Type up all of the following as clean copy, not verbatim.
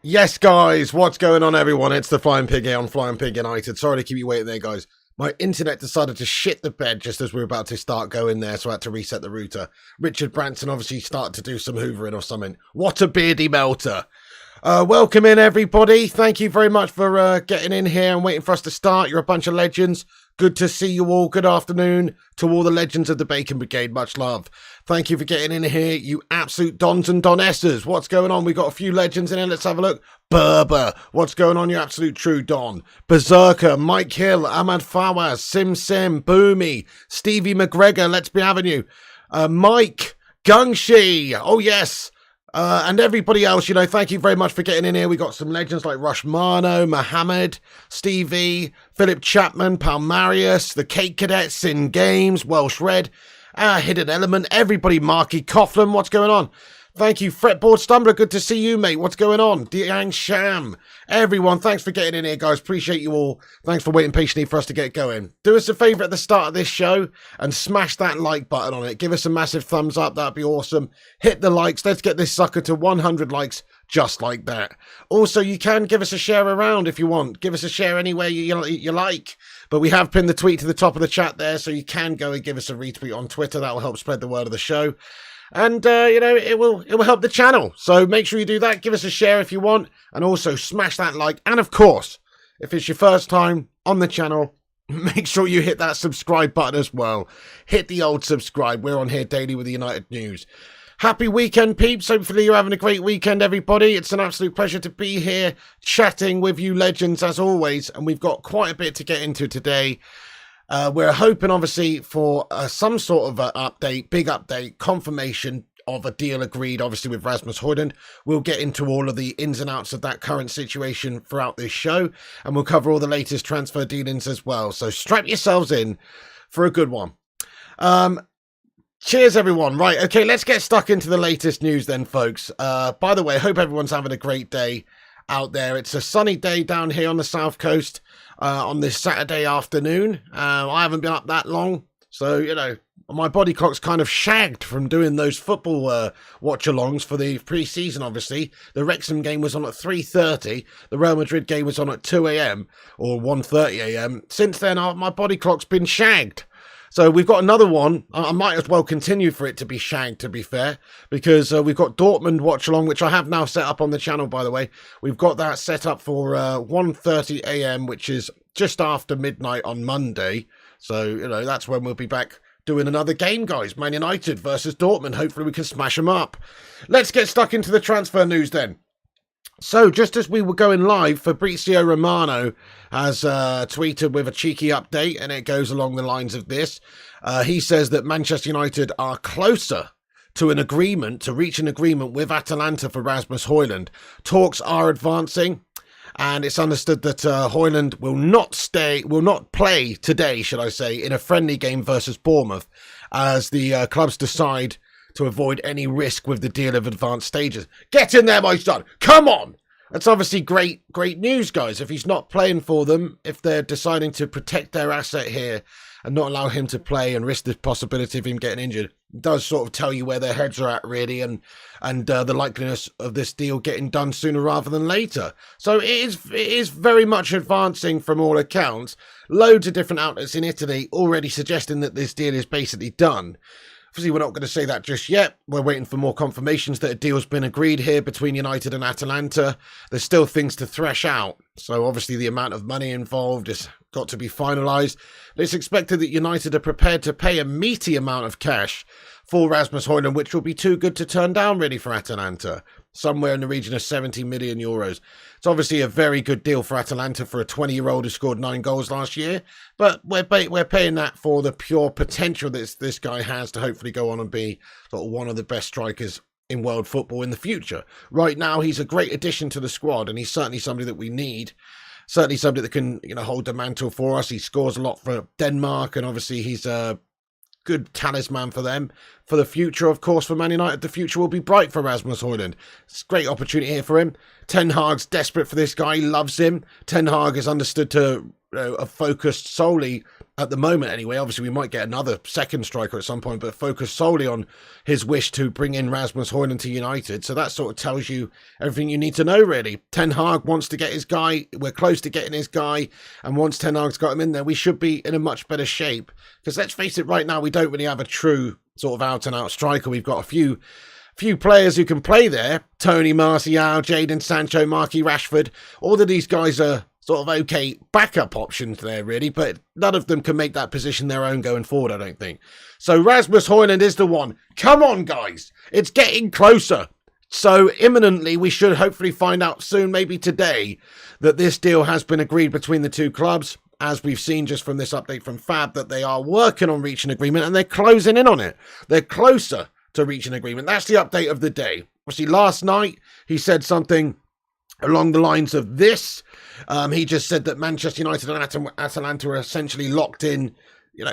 Yes, guys, what's going on, everyone? It's the Flying Pig here on Flying Pig United. Sorry to keep you waiting there, guys. My internet decided to shit the bed just as we were about to start going there, so I had to reset the router. Richard Branson obviously started to do some hoovering or something. What a beardy melter. Welcome in, everybody. Thank you very much for getting in here and waiting for us to start. You're a bunch of legends. Good to see you all. Good afternoon to all the legends of the Bacon Brigade. Much love. Thank you for getting in here, you absolute dons and donesses. What's going on? We've got a few legends in here. Let's have a look. Berber. What's going on, you absolute true don? Berserker, Mike Hill, Ahmad Fawaz, Sim, Boomy, Stevie McGregor. Let's be having you. Mike, Gungshi. Oh, yes. And everybody else, you know, thank you very much for getting in here. We got some legends like Rushmano, Mohammed, Stevie, Philip Chapman, Palmarius, the Cake Cadets, Sin Games, Welsh Red, Hidden Element, everybody, Marky Coughlin, what's going on? Thank you, Fretboard Stumbler, good to see you, mate. What's going on? Diang Sham, everyone, thanks for getting in here, guys. Appreciate you all. Thanks for waiting patiently for us to get going. Do us a favour at the start of this show and smash that like button on it. Give us a massive thumbs up. That'd be awesome. Hit the likes. Let's get this sucker to 100 likes just like that. Also, you can give us a share around if you want. Give us a share anywhere you like. But we have pinned the tweet to the top of the chat there, so you can go and give us a retweet on Twitter. That will help spread the word of the show. And, you know, it will help the channel. So make sure you do that. Give us a share if you want. And also smash that like. And, of course, if it's your first time on the channel, make sure you hit that subscribe button as well. Hit the old subscribe. We're on here daily with the United News. Happy weekend, peeps. Hopefully you're having a great weekend, everybody. It's an absolute pleasure to be here chatting with you legends, as always. And we've got quite a bit to get into today. We're hoping, obviously, for some sort of update, big update, confirmation of a deal agreed, obviously, with Rasmus Hojlund. We'll get into all of the ins and outs of that current situation throughout this show, and we'll cover all the latest transfer dealings as well. So strap yourselves in for a good one. Cheers, everyone. Right, okay, let's get stuck into the latest news then, folks. By the way, I hope everyone's having a great day out there. It's a sunny day down here on the south coast on this Saturday afternoon. I haven't been up that long, so, you know, my body clock's kind of shagged from doing those football watch-alongs for the pre-season, obviously. The Wrexham game was on at 3:30. The Real Madrid game was on at 2 a.m. or 1:30 a.m. Since then, my body clock's been shagged. So we've got another one. I might as well continue for it to be shagged, to be fair, because we've got Dortmund watch along, which I have now set up on the channel, by the way. We've got that set up for 1:30 a.m., which is just after midnight on Monday. So, you know, that's when we'll be back doing another game, guys. Man United versus Dortmund. Hopefully we can smash them up. Let's get stuck into the transfer news then. So, just as we were going live, Fabrizio Romano has tweeted with a cheeky update, and it goes along the lines of this. He says that Manchester United are closer to reach an agreement with Atalanta for Rasmus Hojlund. Talks are advancing, and it's understood that Hojlund will not play today, should I say, in a friendly game versus Bournemouth, as the clubs decide to avoid any risk with the deal of advanced stages. Get in there, my son! Come on! That's obviously great news, guys. If he's not playing for them, if they're deciding to protect their asset here and not allow him to play and risk the possibility of him getting injured, it does sort of tell you where their heads are at, really, and the likeliness of this deal getting done sooner rather than later. So it is very much advancing from all accounts. Loads of different outlets in Italy already suggesting that this deal is basically done. Obviously, we're not going to say that just yet. We're waiting for more confirmations that a deal's been agreed here between United and Atalanta. There's still things to thresh out. So obviously the amount of money involved has got to be finalised. It's expected that United are prepared to pay a meaty amount of cash for Rasmus Hojlund, which will be too good to turn down really for Atalanta. Somewhere in the region of 70 million euros. It's obviously a very good deal for Atalanta for a 20-year-old who scored 9 goals last year. But we're paying that for the pure potential that this guy has to hopefully go on and be sort of one of the best strikers in world football in the future. Right now, he's a great addition to the squad, and he's certainly somebody that we need. Certainly somebody that can, you know, hold the mantle for us. He scores a lot for Denmark, and obviously he's a good talisman for them. For the future, of course, for Man United, the future will be bright for Rasmus Hojlund. It's a great opportunity here for him. Ten Hag's desperate for this guy. He loves him. Ten Hag is understood to have focused solely at the moment anyway. Obviously, we might get another second striker at some point, but focus solely on his wish to bring in Rasmus Hojlund to United. So that sort of tells you everything you need to know, really. Ten Hag wants to get his guy. We're close to getting his guy. And once Ten Hag's got him in there, we should be in a much better shape. Because let's face it, right now, we don't really have a true sort of out-and-out striker. We've got a few players who can play there. Tony Martial, Jadon Sancho, Marquis Rashford. All of these guys are sort of okay backup options there, really, but none of them can make that position their own going forward, I don't think. So Rasmus Hojlund is the one. Come on, guys. It's getting closer. So imminently, we should hopefully find out soon, maybe today, that this deal has been agreed between the two clubs. As we've seen just from this update from Fab, that they are working on reaching agreement and they're closing in on it. They're closer to reaching agreement. That's the update of the day. Obviously, last night, he said something along the lines of this. He just said that Manchester United and Atalanta are essentially locked in,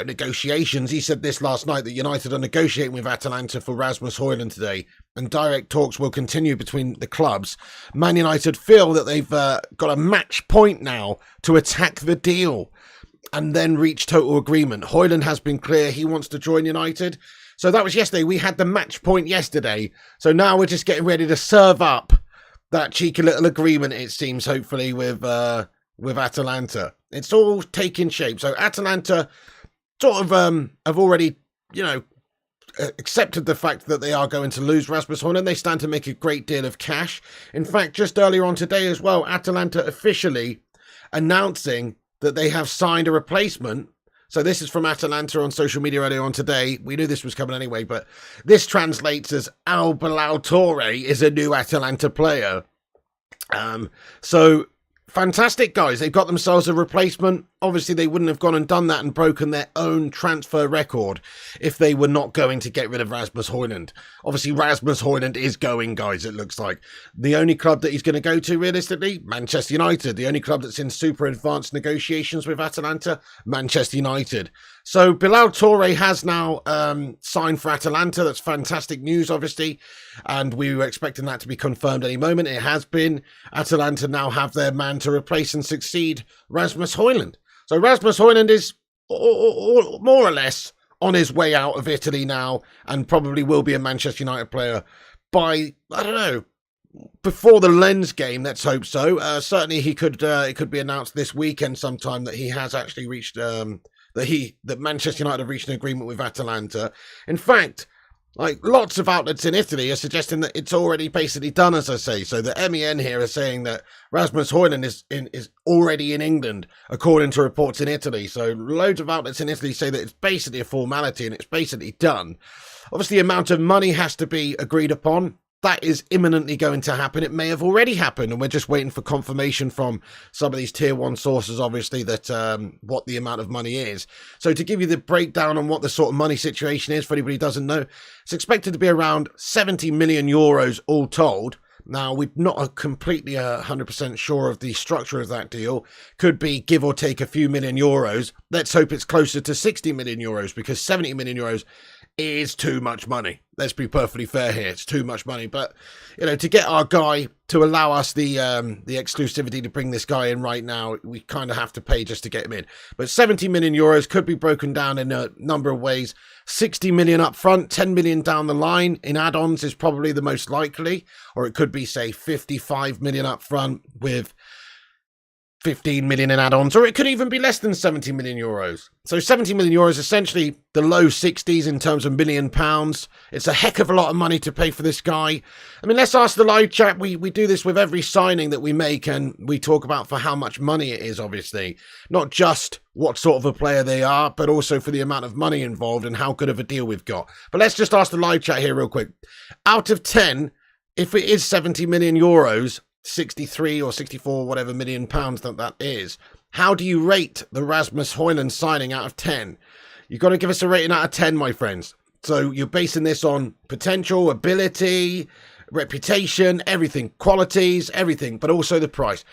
negotiations. He said this last night, that United are negotiating with Atalanta for Rasmus Hojlund today, and direct talks will continue between the clubs. Man United feel that they've got a match point now to attack the deal and then reach total agreement. Hojlund has been clear he wants to join United. So that was yesterday. We had the match point yesterday. So now we're just getting ready to serve up that cheeky little agreement, it seems, hopefully, with Atalanta. It's all taking shape. So Atalanta sort of have already, accepted the fact that they are going to lose Rasmus Hojlund. They stand to make a great deal of cash. In fact, just earlier on today as well, Atalanta officially announcing that they have signed a replacement. So this is from Atalanta on social media earlier on today. We knew this was coming anyway, but this translates as Al Bilal Touré is a new Atalanta player. So fantastic, guys. They've got themselves a replacement. Obviously, they wouldn't have gone and done that and broken their own transfer record if they were not going to get rid of Rasmus Hojlund. Obviously, Rasmus Hojlund is going, guys, it looks like. The only club that he's going to go to, realistically, Manchester United. The only club that's in super advanced negotiations with Atalanta, Manchester United. So Bilal Touré has now signed for Atalanta. That's fantastic news, obviously. And we were expecting that to be confirmed any moment. It has been. Atalanta now have their man to replace and succeed Rasmus Hojlund. So Rasmus Hojlund is more or less on his way out of Italy now, and probably will be a Manchester United player by, I don't know, before the Lens game. Let's hope so. Certainly it could be announced this weekend sometime that he has actually reached, that Manchester United have reached an agreement with Atalanta. In fact, like, lots of outlets in Italy are suggesting that it's already basically done, as I say. So the MEN here are saying that Rasmus Hojlund is already in England, according to reports in Italy. So loads of outlets in Italy say that it's basically a formality and it's basically done. Obviously, the amount of money has to be agreed upon. That is imminently going to happen. It may have already happened, and we're just waiting for confirmation from some of these tier one sources, obviously, that what the amount of money is. So to give you the breakdown on what the sort of money situation is, for anybody who doesn't know, it's expected to be around 70 million euros all told. Now, we're not completely 100% sure of the structure of that deal. Could be give or take a few million euros. Let's hope it's closer to 60 million euros, because 70 million euros is too much money. Let's be perfectly fair here. It's too much money. But, to get our guy, to allow us the exclusivity to bring this guy in right now, we kind of have to pay just to get him in. But 70 million euros could be broken down in a number of ways. 60 million up front, 10 million down the line in add-ons is probably the most likely. Or it could be, say, 55 million up front with 15 million in add-ons, or it could even be less than 70 million euros. So 70 million euros, essentially the low 60s in terms of million pounds. It's a heck of a lot of money to pay for this guy. I mean, let's ask the live chat. We do this with every signing that we make, and we talk about for how much money it is, obviously. Not just what sort of a player they are, but also for the amount of money involved and how good of a deal we've got. But let's just ask the live chat here real quick. Out of 10, if it is 70 million euros, 63 or 64 whatever million pounds that is, how do you rate the Rasmus Hojlund signing out of 10? You've got to give us a rating out of 10, my friends. So you're basing this on potential, ability, reputation, everything, qualities, everything, but also the price.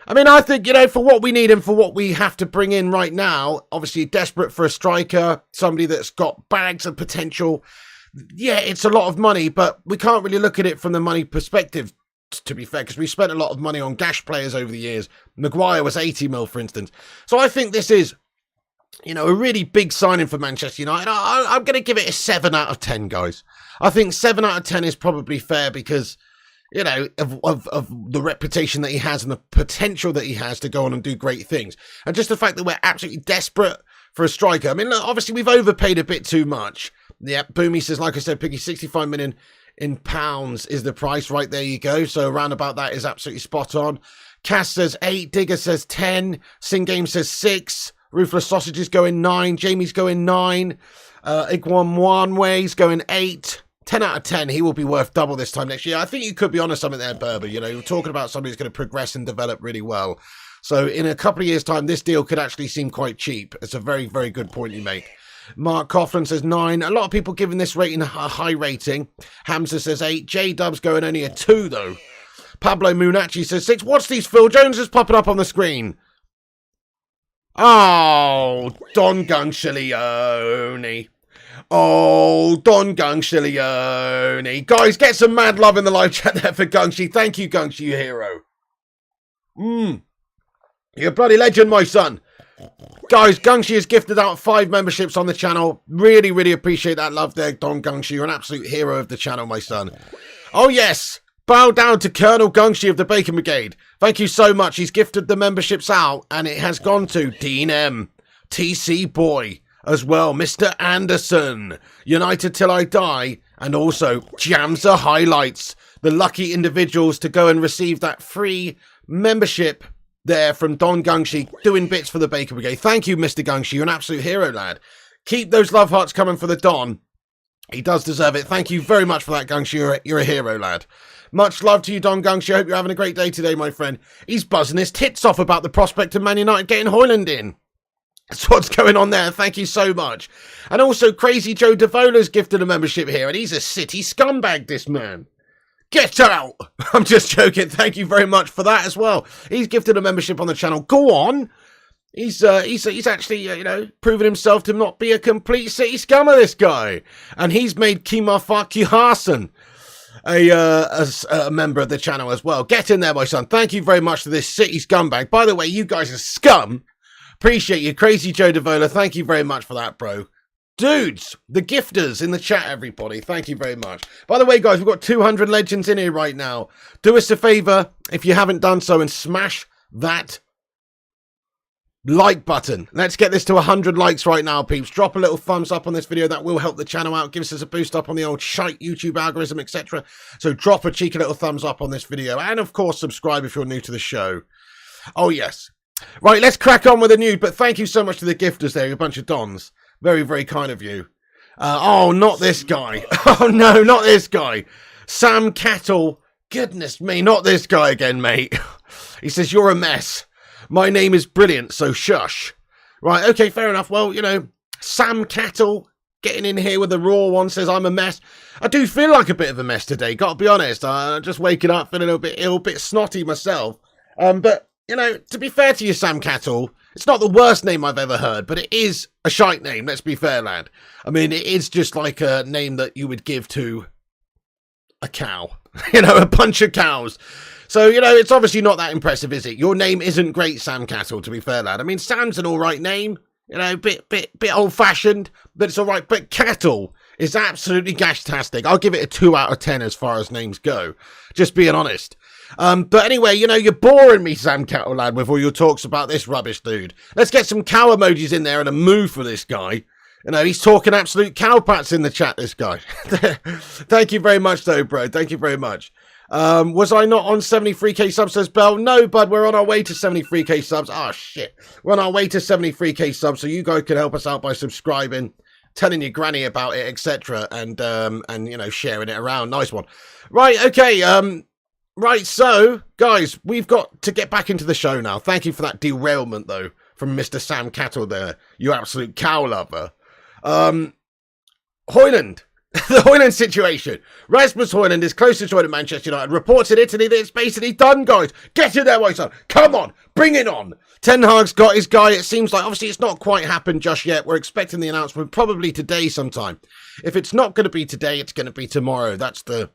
I mean, I think, for what we need and for what we have to bring in right now, obviously desperate for a striker, somebody that's got bags of potential. Yeah, it's a lot of money, but we can't really look at it from the money perspective, to be fair, because we spent a lot of money on gash players over the years. Maguire was 80 mil, for instance. So I think this is you know, a really big signing for Manchester United. I'm going to give it a 7 out of 10, guys. I think 7 out of 10 is probably fair because, you know, of the reputation that he has and the potential that he has to go on and do great things. And just the fact that we're absolutely desperate for a striker. I mean, look, obviously we've overpaid a bit too much. Yep, Boomy says, like I said, Piggy, 65 million in pounds is the price. Right, there you go. So around about that is absolutely spot on. Cass says 8. Digger says 10. Singame says 6. Ruthless Sausage is going 9. Jamie's going 9. Igwan Wanway's going 8. 10 out of 10. He will be worth double this time next year. I think you could be onto something there, Berber. You know, you're talking about somebody who's going to progress and develop really well. So in a couple of years' time, this deal could actually seem quite cheap. It's a very, very good point you make. Mark Coughlin says 9. A lot of people giving this rating a high rating. Hamza says 8. J-Dub's going only a 2, though. Pablo Munachi says 6. What's these Phil Jones is popping up on the screen? Oh, Don Gunsciglione. Oh, Don Gunsciglione. Guys, get some mad love in the live chat there for Gungshi. Thank you, Gungshi, you hero. You're a bloody legend, my son. Guys, Gungshi has gifted out 5 memberships on the channel. Really, really appreciate that love there, Don Gungshi. You're an absolute hero of the channel, my son. Oh, yes. Bow down to Colonel Gungshi of the Bacon Brigade. Thank you so much. He's gifted the memberships out, and it has gone to Dean M, TC Boy, as well, Mr. Anderson, United Till I Die, and also Jamza Highlights, the lucky individuals to go and receive that free membership there from Don Gungshi, doing bits for the Bacon Brigade. Thank you, Mr. Gungshi. You're an absolute hero, lad. Keep those love hearts coming for the Don. He does deserve it. Thank you very much for that, Gungshi. You're a hero, lad. Much love to you, Don Gungshi. I hope you're having a great day today, my friend. He's buzzing his tits off about the prospect of Man United getting Hojlund in. That's what's going on there. Thank you so much. And also, Crazy Joe Davola's gifted a membership here, and he's a city scumbag, this man. Get out! I'm just joking. Thank you very much for that as well. He's gifted a membership on the channel. Go on. He's actually, you know, proven himself to not be a complete city scummer, this guy. And he's made Kima Fakihasan a member of the channel as well. Get in there, my son. Thank you very much to this city scumbag. By the way, you guys are scum. Appreciate you, Crazy Joe Davola. Thank you very much for that, bro. Dudes, the gifters in the chat, everybody. Thank you very much. By the way, guys, we've got 200 legends in here right now. Do us a favor, if you haven't done so, and smash that like button. Let's get this to 100 likes right now, peeps. Drop a little thumbs up on this video. That will help the channel out. Gives us a boost up on the old shite YouTube algorithm, etc. So drop a cheeky little thumbs up on this video. And, of course, subscribe if you're new to the show. Oh, yes. Right, let's crack on with the news. But thank you so much to the gifters there. You're a bunch of dons. Very, very kind of you. Oh, not this guy. Oh, no, not this guy. Sam Cattle. Goodness me, not this guy again, mate. He says, you're a mess. My name is brilliant, so shush. Right, okay, fair enough. Well, you know, Sam Cattle getting in here with the raw one says, I'm a mess. I do feel like a bit of a mess today, gotta be honest. Just waking up feeling a little bit ill, a bit snotty myself. But, you know, to be fair to you, Sam Cattle, it's not the worst name I've ever heard, but it is a shite name, let's be fair, lad. I mean, it is just like a name that you would give to a cow. You know, a bunch of cows. So, you know, it's obviously not that impressive, is it? Your name isn't great, Sam Cattle, to be fair, lad. I mean, Sam's an all right name. You know, bit old-fashioned, but it's all right. But Cattle is absolutely gashtastic. I'll give it a 2 out of 10 as far as names go. Just being honest. But anyway, you know, you're boring me, Sam Cattle, lad, with all your talks about this rubbish, dude. Let's get some cow emojis in there and a moo for this guy. You know, he's talking absolute cowpats in the chat, this guy. Thank you very much, though, bro. Thank you very much. Was I not on 73k subs, says Bell? No, bud, we're on our way to 73k subs. Oh, shit. We're on our way to 73k subs, so you guys can help us out by subscribing, telling your granny about it, etc., and, you know, sharing it around. Nice one. Right, okay, right, so, guys, we've got to get back into the show now. Thank you for that derailment, though, from Mr. Sam Cattle there, you absolute cow lover. Hojlund. The Hojlund situation. Rasmus Hojlund is close to joining Manchester United. Reports in Italy that it's basically done, guys. Get in there, my son. Come on. Bring it on. Ten Hag's got his guy. It seems like, obviously, it's not quite happened just yet. We're expecting the announcement probably today sometime. If it's not going to be today, it's going to be tomorrow. That's the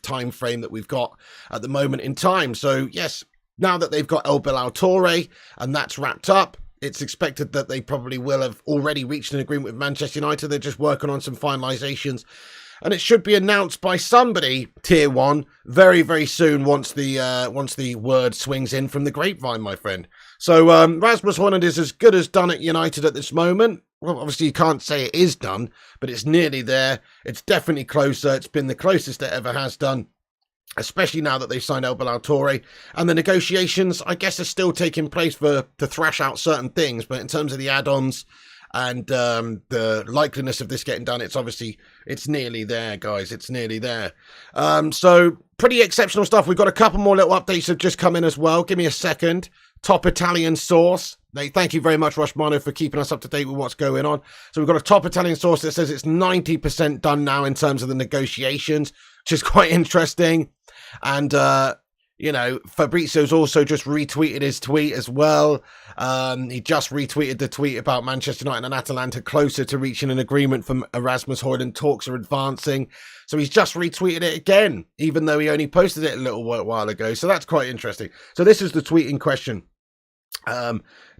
time frame that we've got at the moment in time. So, yes, now that they've got El Bilautore and that's wrapped up, it's expected that they probably will have already reached an agreement with Manchester United. They're just working on some finalisations. And it should be announced by somebody, Tier 1, very, very soon once the word swings in from the grapevine, my friend. So Rasmus Hojlund is as good as done at United at this moment. Well, obviously you can't say it is done, but it's nearly there. It's definitely closer. It's been the closest it ever has done, especially now that they've signed El Balatory. And the negotiations, I guess, are still taking place to thrash out certain things. But in terms of the add-ons and the likeliness of this getting done, it's nearly there, guys. It's nearly there. So pretty exceptional stuff. We've got a couple more little updates that have just come in as well. Give me a second. Top Italian source. Thank you very much, Rushmano, for keeping us up to date with what's going on. So we've got a top Italian source that says it's 90% done now in terms of the negotiations, which is quite interesting. And, Fabrizio's also just retweeted his tweet as well. He just retweeted the tweet about Manchester United and Atalanta closer to reaching an agreement from Rasmus Hojlund. Talks are advancing. So he's just retweeted it again, even though he only posted it a little while ago. So that's quite interesting. So this is the tweet in question.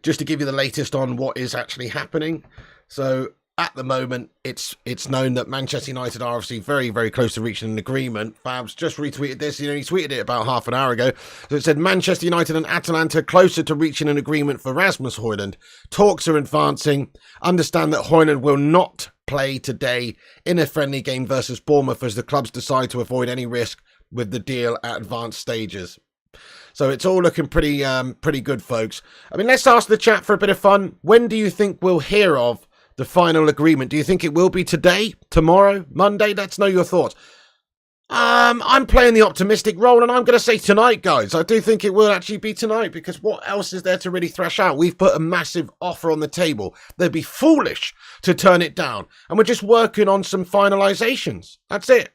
Just to give you the latest on what is actually happening. So at the moment, it's known that Manchester United are obviously very, very close to reaching an agreement. Fabs just retweeted this. He tweeted it about half an hour ago. So it said, Manchester United and Atalanta closer to reaching an agreement for Rasmus Hojlund. Talks are advancing. Understand that Hojlund will not play today in a friendly game versus Bournemouth as the clubs decide to avoid any risk with the deal at advanced stages. So it's all looking pretty good, folks. I mean, let's ask the chat for a bit of fun. When do you think we'll hear of the final agreement? Do you think it will be today, tomorrow, Monday? Let's know your thoughts. I'm playing the optimistic role, and I'm going to say tonight, guys. I do think it will actually be tonight, because what else is there to really thrash out? We've put a massive offer on the table. They'd be foolish to turn it down. And we're just working on some finalisations. That's it.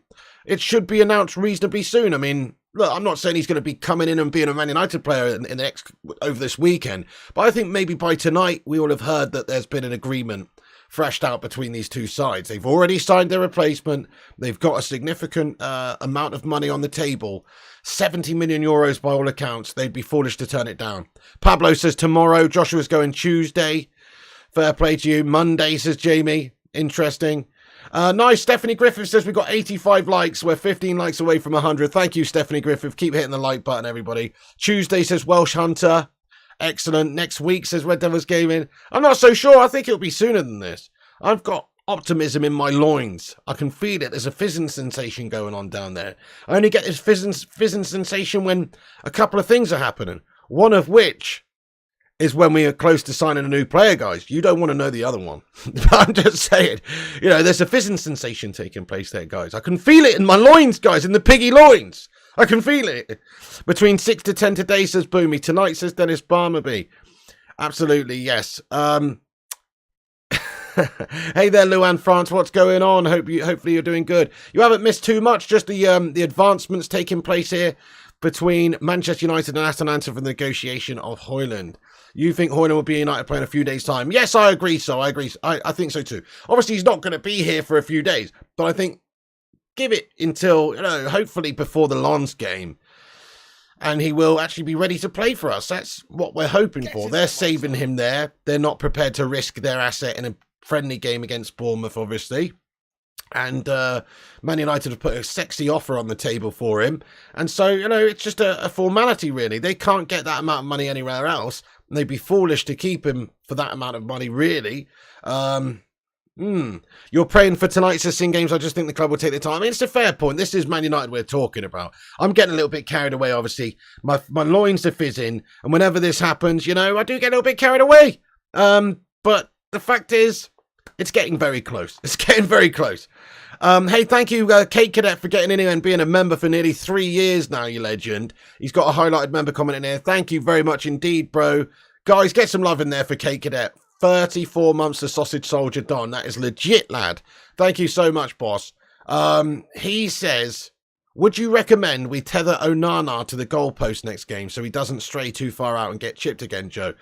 It should be announced reasonably soon. I mean, look, I'm not saying he's going to be coming in and being a Man United player in the over this weekend, but I think maybe by tonight we will have heard that there's been an agreement thrashed out between these two sides. They've already signed their replacement. They've got a significant amount of money on the table, 70 million euros by all accounts. They'd be foolish to turn it down. Pablo says tomorrow. Joshua's going Tuesday. Fair play to you. Monday, says Jamie. Interesting. Nice. Stephanie Griffith says we've got 85 likes. We're 15 likes away from 100. Thank you, Stephanie Griffith. Keep hitting the like button, everybody. Tuesday, says Welsh Hunter. Excellent. Next week, says Red Devils Gaming. I'm not so sure. I think it'll be sooner than this. I've got optimism in my loins. I can feel it. There's a fizzing sensation going on down there. I only get this fizzing sensation when a couple of things are happening. One of which is when we are close to signing a new player, guys. You don't want to know the other one. I'm just saying, there's a fizzing sensation taking place there, guys. I can feel it in my loins, guys, in the piggy loins. I can feel it. Between 6 to 10 today, says Boomy. Tonight, says Dennis Barmaby. Absolutely, yes. Hey there, Luan France. What's going on? Hopefully you're doing good. You haven't missed too much. Just the advancements taking place here between Manchester United and Atalanta for the negotiation of Hojlund. You think Hojlund will be a United player in a few days' time? Yes, I agree. I think so too. Obviously, he's not going to be here for a few days, but I think give it until, hopefully before the Lens game, and he will actually be ready to play for us. That's what we're hoping for. They're saving him there. They're not prepared to risk their asset in a friendly game against Bournemouth, obviously. And Man United have put a sexy offer on the table for him. And so, it's just a formality, really. They can't get that amount of money anywhere else. And they'd be foolish to keep him for that amount of money, really. You're praying for tonight's Sin Games. I just think the club will take the time. I mean, it's a fair point. This is Man United we're talking about. I'm getting a little bit carried away, obviously. My loins are fizzing. And whenever this happens, I do get a little bit carried away. But the fact is, it's getting very close. It's getting very close. Hey, thank you, Kate Cadet, for getting in here and being a member for nearly 3 years now, you legend. He's got a highlighted member comment in here. Thank you very much indeed, bro. Guys, get some love in there for Kate Cadet. 34 months of Sausage Soldier Don. That is legit, lad. Thank you so much, boss. He says, would you recommend we tether Onana to the goalpost next game so he doesn't stray too far out and get chipped again, Joe?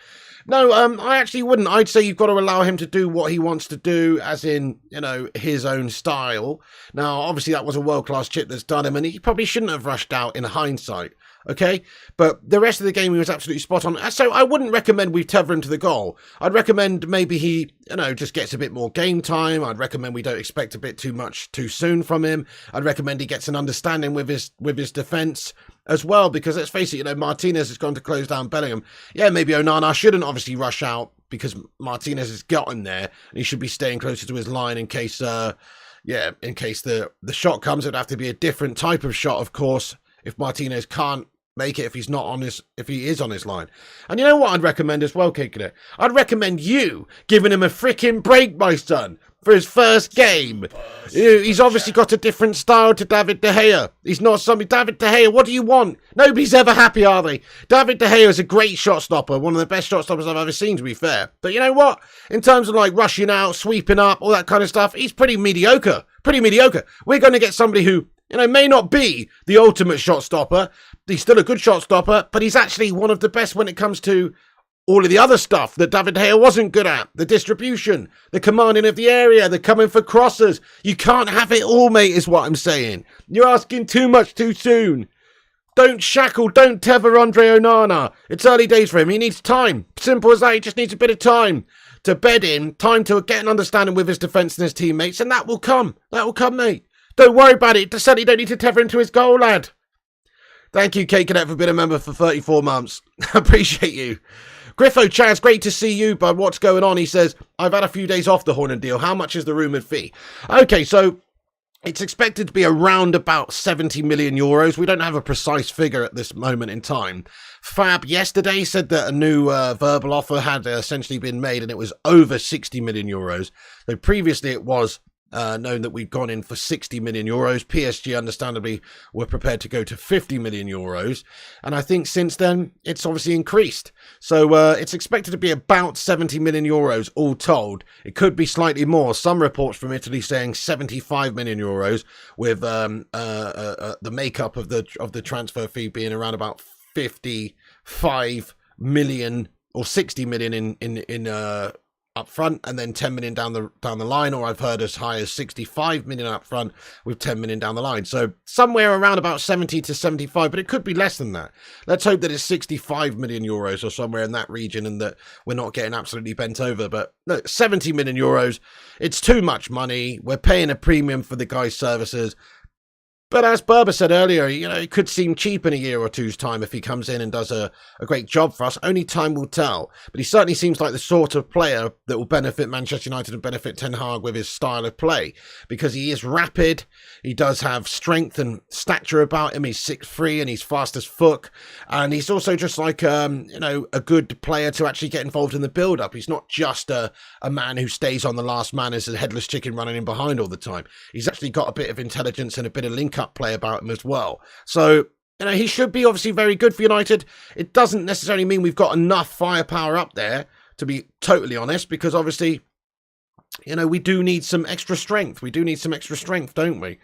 No, I actually wouldn't. I'd say you've got to allow him to do what he wants to do, as in, his own style. Now, obviously, that was a world-class chip that's done him, and he probably shouldn't have rushed out in hindsight. okay? But the rest of the game, he was absolutely spot on. So I wouldn't recommend we tether him to the goal. I'd recommend maybe he, just gets a bit more game time. I'd recommend we don't expect a bit too much too soon from him. I'd recommend he gets an understanding with his defence as well, because let's face it, Martinez has gone to close down Bellingham. Yeah, maybe Onana shouldn't obviously rush out because Martinez has got him there, and he should be staying closer to his line in case, the shot comes. It'd have to be a different type of shot, of course, if Martinez can't make it, if he is on his line. And you know what I'd recommend as well, Kicking It? I'd recommend you giving him a freaking break, my son, for his first game. He's obviously got a different style to David De Gea. He's not something. David De Gea, what do you want? Nobody's ever happy, are they? David De Gea is a great shot stopper, one of the best shot stoppers I've ever seen, to be fair. But you know what? In terms of like rushing out, sweeping up, all that kind of stuff, he's pretty mediocre. We're going to get somebody who, may not be the ultimate shot stopper. He's still a good shot stopper, but he's actually one of the best when it comes to all of the other stuff that David De Gea wasn't good at. The distribution, the commanding of the area, the coming for crosses. You can't have it all, mate, is what I'm saying. You're asking too much too soon. Don't tether Andre Onana. It's early days for him. He needs time. Simple as that. He just needs a bit of time to bed in, time to get an understanding with his defence and his teammates, and that will come. That will come, mate. Don't worry about it. Certainly don't need to tether him to his goal, lad. Thank you, K Cadet, for being a member for 34 months. Appreciate you. Griffo Chaz, great to see you, bud. What's going on? He says, I've had a few days off the Hojlund deal. How much is the rumoured fee? Okay, so it's expected to be around about 70 million euros. We don't have a precise figure at this moment in time. Fab yesterday said that a new verbal offer had essentially been made, and it was over 60 million euros. So previously it was known that we'd gone in for 60 million euros. PSG, understandably, were prepared to go to 50 million euros. And I think since then, it's obviously increased. So it's expected to be about 70 million euros all told. It could be slightly more. Some reports from Italy saying 75 million euros, with the makeup of the transfer fee being around about 55 million or 60 million in up front, and then 10 million down the line, or I've heard as high as 65 million up front with 10 million down the line. So somewhere around about 70 to 75, but it could be less than that. Let's hope that it's 65 million euros or somewhere in that region, and that we're not getting absolutely bent over. But look, 70 million euros, it's too much money. We're paying a premium for the guy's services. But as Berber said earlier, it could seem cheap in a year or two's time if he comes in and does a great job for us. Only time will tell. But he certainly seems like the sort of player that will benefit Manchester United and benefit Ten Hag with his style of play, because he is rapid. He does have strength and stature about him. He's 6'3" and he's fast as fuck. And he's also just like, a good player to actually get involved in the build-up. He's not just a man who stays on the last man as a headless chicken running in behind all the time. He's actually got a bit of intelligence and a bit of link-up play about him as well. So, he should be obviously very good for United. It doesn't necessarily mean we've got enough firepower up there, to be totally honest, because obviously, we do need some extra strength. We do need some extra strength, don't we?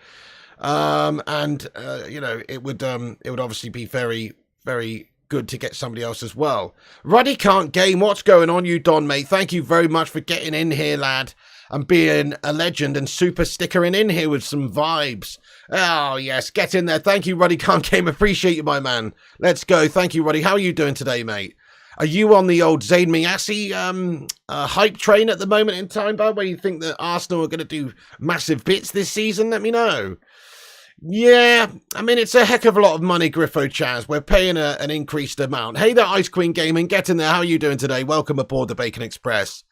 It would obviously be very, very good to get somebody else as well. Ruddy can't game. What's going on, you Don, mate? Thank you very much for getting in here, lad, and being a legend and super stickering in here with some vibes. Oh, yes, get in there. Thank you, Ruddy can't game. Appreciate you, my man. Let's go. Thank you, Ruddy. How are you doing today, mate? Are you on the old Zayn Miyassi hype train at the moment in time, bud, where you think that Arsenal are going to do massive bits this season? Let me know. Yeah, it's a heck of a lot of money, Griffo Chaz. We're paying an increased amount. Hey there, Ice Queen Gaming. Get in there. How are you doing today? Welcome aboard the Bacon Express.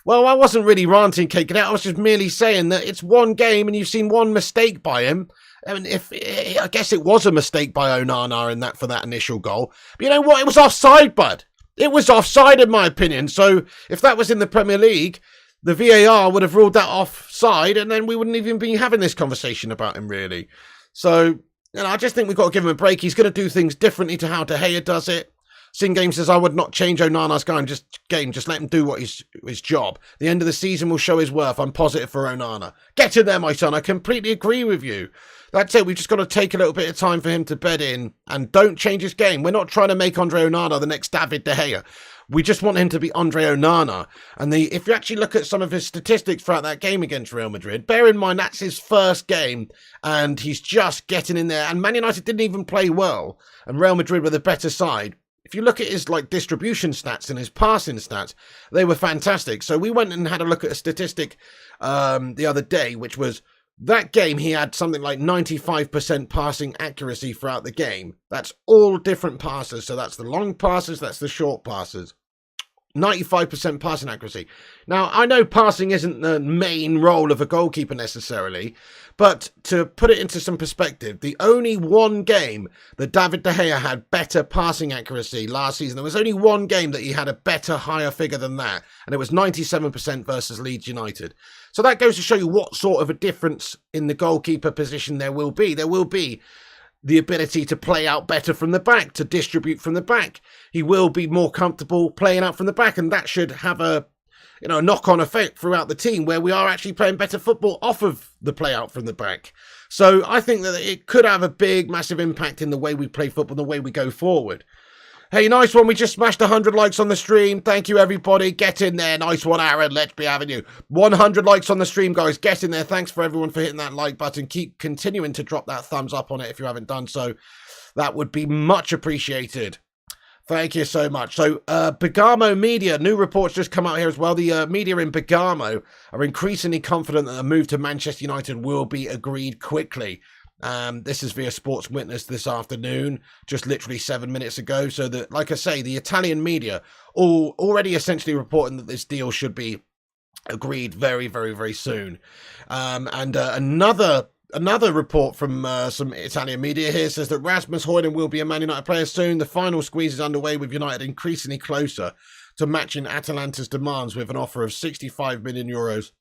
Well, I wasn't really ranting, Kate Cadet. I was just merely saying that it's one game and you've seen one mistake by him. I guess it was a mistake by Onana for that initial goal. But you know what? It was offside, bud. It was offside, in my opinion. So if that was in the Premier League, the VAR would have ruled that offside, and then we wouldn't even be having this conversation about him, really. So, I just think we've got to give him a break. He's going to do things differently to how De Gea does it. Singame says, I would not change Onana's game. Just let him do what his job. The end of the season will show his worth. I'm positive for Onana. Get in there, my son. I completely agree with you. That's it. We've just got to take a little bit of time for him to bed in and don't change his game. We're not trying to make Andre Onana the next David De Gea. We just want him to be Andre Onana. And if you actually look at some of his statistics throughout that game against Real Madrid, bear in mind that's his first game and he's just getting in there. And Man United didn't even play well and Real Madrid were the better side. If you look at his distribution stats and his passing stats, they were fantastic. So we went and had a look at a statistic the other day, which was that game he had something like 95% passing accuracy throughout the game. That's all different passes. So that's the long passes, that's the short passes. 95% passing accuracy. Now, I know passing isn't the main role of a goalkeeper necessarily, but to put it into some perspective, the only one game that David De Gea had better passing accuracy last season, there was only one game that he had a better, higher figure than that, and it was 97% versus Leeds United. So that goes to show you what sort of a difference in the goalkeeper position there will be. There will be the ability to play out better from the back, to distribute from the back. He will be more comfortable playing out from the back, and that should have a knock-on effect throughout the team where we are actually playing better football off of the play out from the back. So I think that it could have a big, massive impact in the way we play football, the way we go forward. Hey, nice one. We just smashed 100 likes on the stream. Thank you, everybody. Get in there. Nice one, Aaron. Let's be having you. 100 likes on the stream, guys. Get in there. Thanks for everyone for hitting that like button. Keep continuing to drop that thumbs up on it if you haven't done so. That would be much appreciated. Thank you so much. So, Bergamo Media, new reports just come out here as well. The media in Bergamo are increasingly confident that a move to Manchester United will be agreed quickly. This is via Sports Witness this afternoon, just literally 7 minutes ago. So that, like I say, the Italian media already essentially reporting that this deal should be agreed very, very, very soon. Another report from some Italian media here says that Rasmus Hojlund will be a Man United player soon. The final squeeze is underway with United increasingly closer to matching Atalanta's demands with an offer of 65 million euros.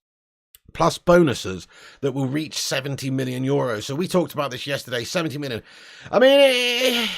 Plus bonuses that will reach 70 million euros. So we talked about this yesterday, 70 million. I mean,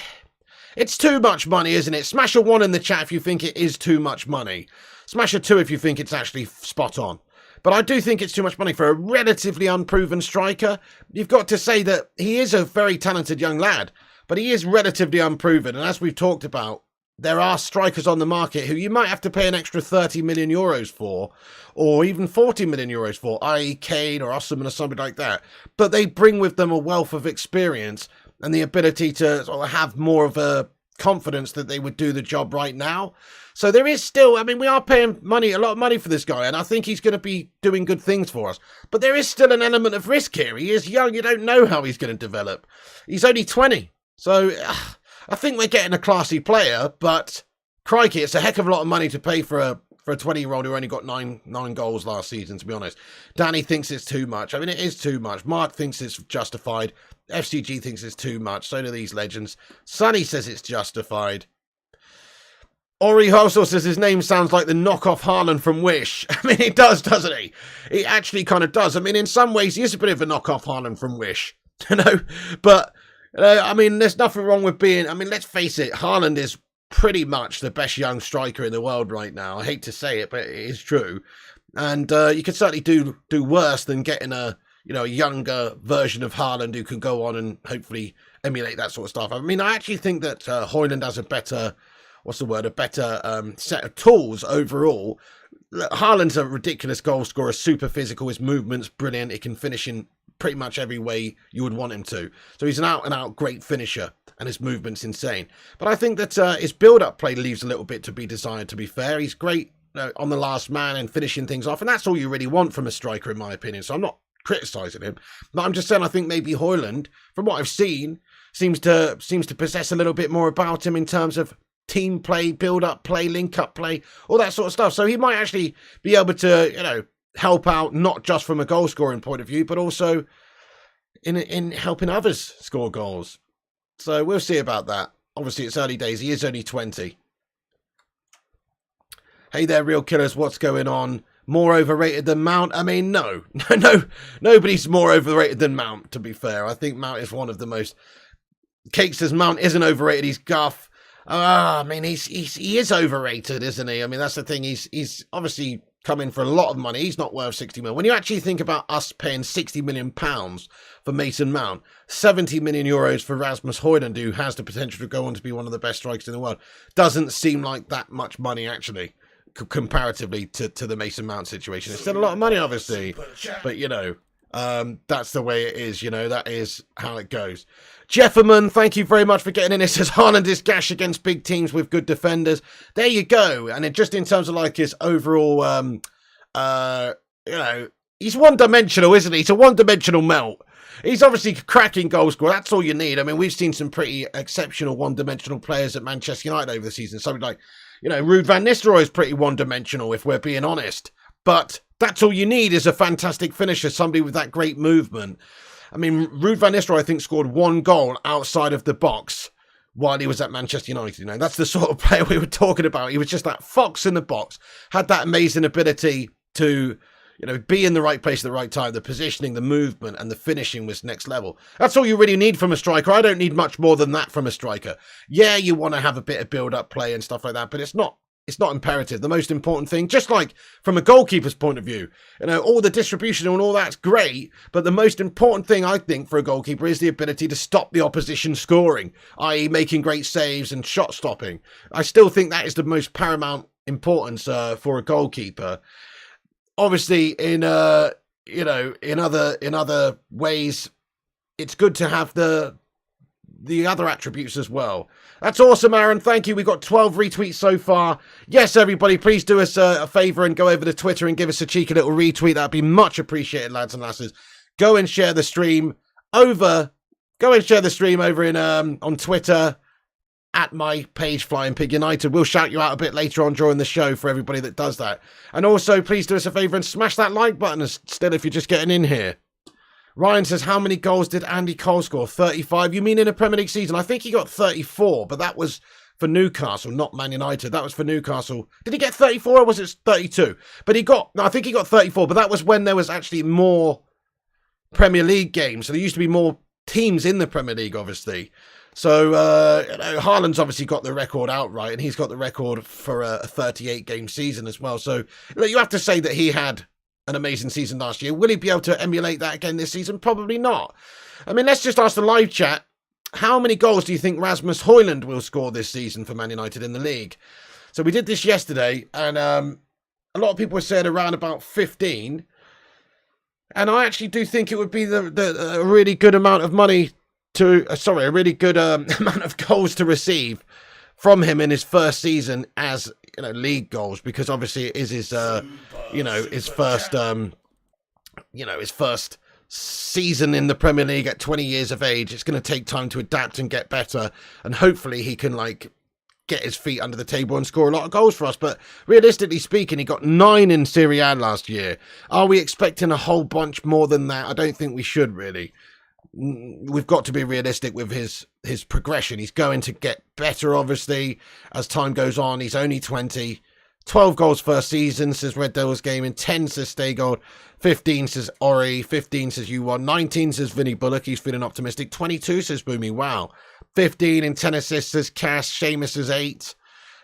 it's too much money, isn't it? Smash a 1 in the chat if you think it is too much money. Smash a 2 if you think it's actually spot on. But I do think it's too much money for a relatively unproven striker. You've got to say that he is a very talented young lad, but he is relatively unproven. And as we've talked about, there are strikers on the market who you might have to pay an extra 30 million euros for, or even 40 million euros for, i.e. Kane or Osimhen or something like that. But they bring with them a wealth of experience and the ability to sort of have more of a confidence that they would do the job right now. So there is still, I mean, we are paying money, a lot of money for this guy, and I think he's going to be doing good things for us. But there is still an element of risk here. He is young. You don't know how he's going to develop. He's only 20. So I think we're getting a classy player, but crikey, it's a heck of a lot of money to pay for a 20-year-old who only got nine goals last season, to be honest. Danny thinks it's too much. I mean, it is too much. Mark thinks it's justified. FCG thinks it's too much. So do these legends. Sonny says it's justified. Ori also says his name sounds like the knockoff Haaland from Wish. I mean, it does, doesn't he? It actually kind of does. I mean, in some ways, he is a bit of a knockoff Haaland from Wish, But, I mean, there's nothing wrong with being... I mean, let's face it, Haaland is pretty much the best young striker in the world right now. I hate to say it, but it is true. And you could certainly do worse than getting a younger version of Haaland who can go on and hopefully emulate that sort of stuff. I mean, I actually think that Hojlund has a better... a better set of tools overall. Haaland's a ridiculous goal scorer, super physical, his movement's brilliant, he can finish in pretty much every way you would want him to. So he's an out-and-out great finisher, and his movement's insane. But I think that his build-up play leaves a little bit to be desired, to be fair. He's great on the last man and finishing things off, and that's all you really want from a striker, in my opinion. So I'm not criticising him, but I'm just saying I think maybe Hojlund, from what I've seen, seems to possess a little bit more about him in terms of team play, build-up play, link-up play, all that sort of stuff. So he might actually be able to, help out, not just from a goal-scoring point of view, but also in helping others score goals. So we'll see about that. Obviously, it's early days. He is only 20. Hey there, Real Killers. What's going on? More overrated than Mount? I mean, no. Nobody's more overrated than Mount, to be fair. I think Mount is one of the most... Cake says Mount isn't overrated. He's guff. I mean, he is overrated, isn't he? I mean, that's the thing. He's obviously come in for a lot of money. He's not worth 60 million. When you actually think about us paying 60 million pounds for Mason Mount, 70 million euros for Rasmus Hojlund, who has the potential to go on to be one of the best strikers in the world, doesn't seem like that much money actually, comparatively to the Mason Mount situation. It's still a lot of money, obviously, but you know. That's the way it is, you know, that is how it goes. Jefferman, thank you very much for getting in. It says Haaland is gash against big teams with good defenders. There you go. And it just in terms of like his overall, you know, he's one-dimensional, isn't he? He's a one-dimensional melt. He's obviously cracking goal scorer. That's all you need. I mean, we've seen some pretty exceptional one-dimensional players at Manchester United over the season. Something like, you know, Ruud van Nistelrooy is pretty one-dimensional, if we're being honest. But that's all you need is a fantastic finisher, somebody with that great movement. I mean, Ruud van Nistelrooy, I think, scored one goal outside of the box while he was at Manchester United. You know, that's the sort of player we were talking about. He was just that fox in the box, had that amazing ability to, you know, be in the right place at the right time. The positioning, the movement, and the finishing was next level. That's all you really need from a striker. I don't need much more than that from a striker. Yeah, you want to have a bit of build-up play and stuff like that, but it's not imperative. The most important thing, just like from a goalkeeper's point of view, you know, all the distribution and all that's great, but the most important thing I think for a goalkeeper is the ability to stop the opposition scoring, i.e. making great saves and shot stopping. I still think that is the most paramount importance for a goalkeeper. Obviously, in you know, in other ways, it's good to have the other attributes as well. That's awesome, Aaron. Thank you. We've got 12 retweets so far. Yes, everybody, please do us a favour and go over to Twitter and give us a cheeky little retweet. That'd be much appreciated, lads and lasses. Go and share the stream over in on Twitter at my page, Flying Pig United. We'll shout you out a bit later on during the show for everybody that does that. And also, please do us a favour and smash that like button still if you're just getting in here. Ryan says, how many goals did Andy Cole score? 35. You mean in a Premier League season? I think he got 34, but that was for Newcastle, not Man United. That was for Newcastle. Did he get 34 or was it 32? But I think he got 34, but that was when there was actually more Premier League games. So there used to be more teams in the Premier League, obviously. So, you know, Haaland's obviously got the record outright, and he's got the record for a 38-game season as well. So you have to say that he had an amazing season last year. Will he be able to emulate that again this season? Probably not. I mean, let's just ask the live chat, how many goals do you think Rasmus Hojlund will score this season for Man United in the league? So we did this yesterday, and a lot of people were saying around about 15. And I actually do think it would be a really good amount of money to, a really good amount of goals to receive from him in his first season as, you know, league goals, because obviously it is his, his first season in the Premier League at 20 years of age. It's going to take time to adapt and get better, and hopefully he can like get his feet under the table and score a lot of goals for us. But realistically speaking, he got 9 in Serie A last year. Are we expecting a whole bunch more than that? I don't think we should, really. We've got to be realistic with his progression. He's going to get better, obviously, as time goes on. He's only 20. 12 goals first season, says Red Devils Gaming. 10 says Staygold. 15 says Ori. 15 says U1. 19 says Vinny Bullock. He's feeling optimistic. 22 says Boomy. Wow. 15 and 10 assists says Cass. Seamus says 8.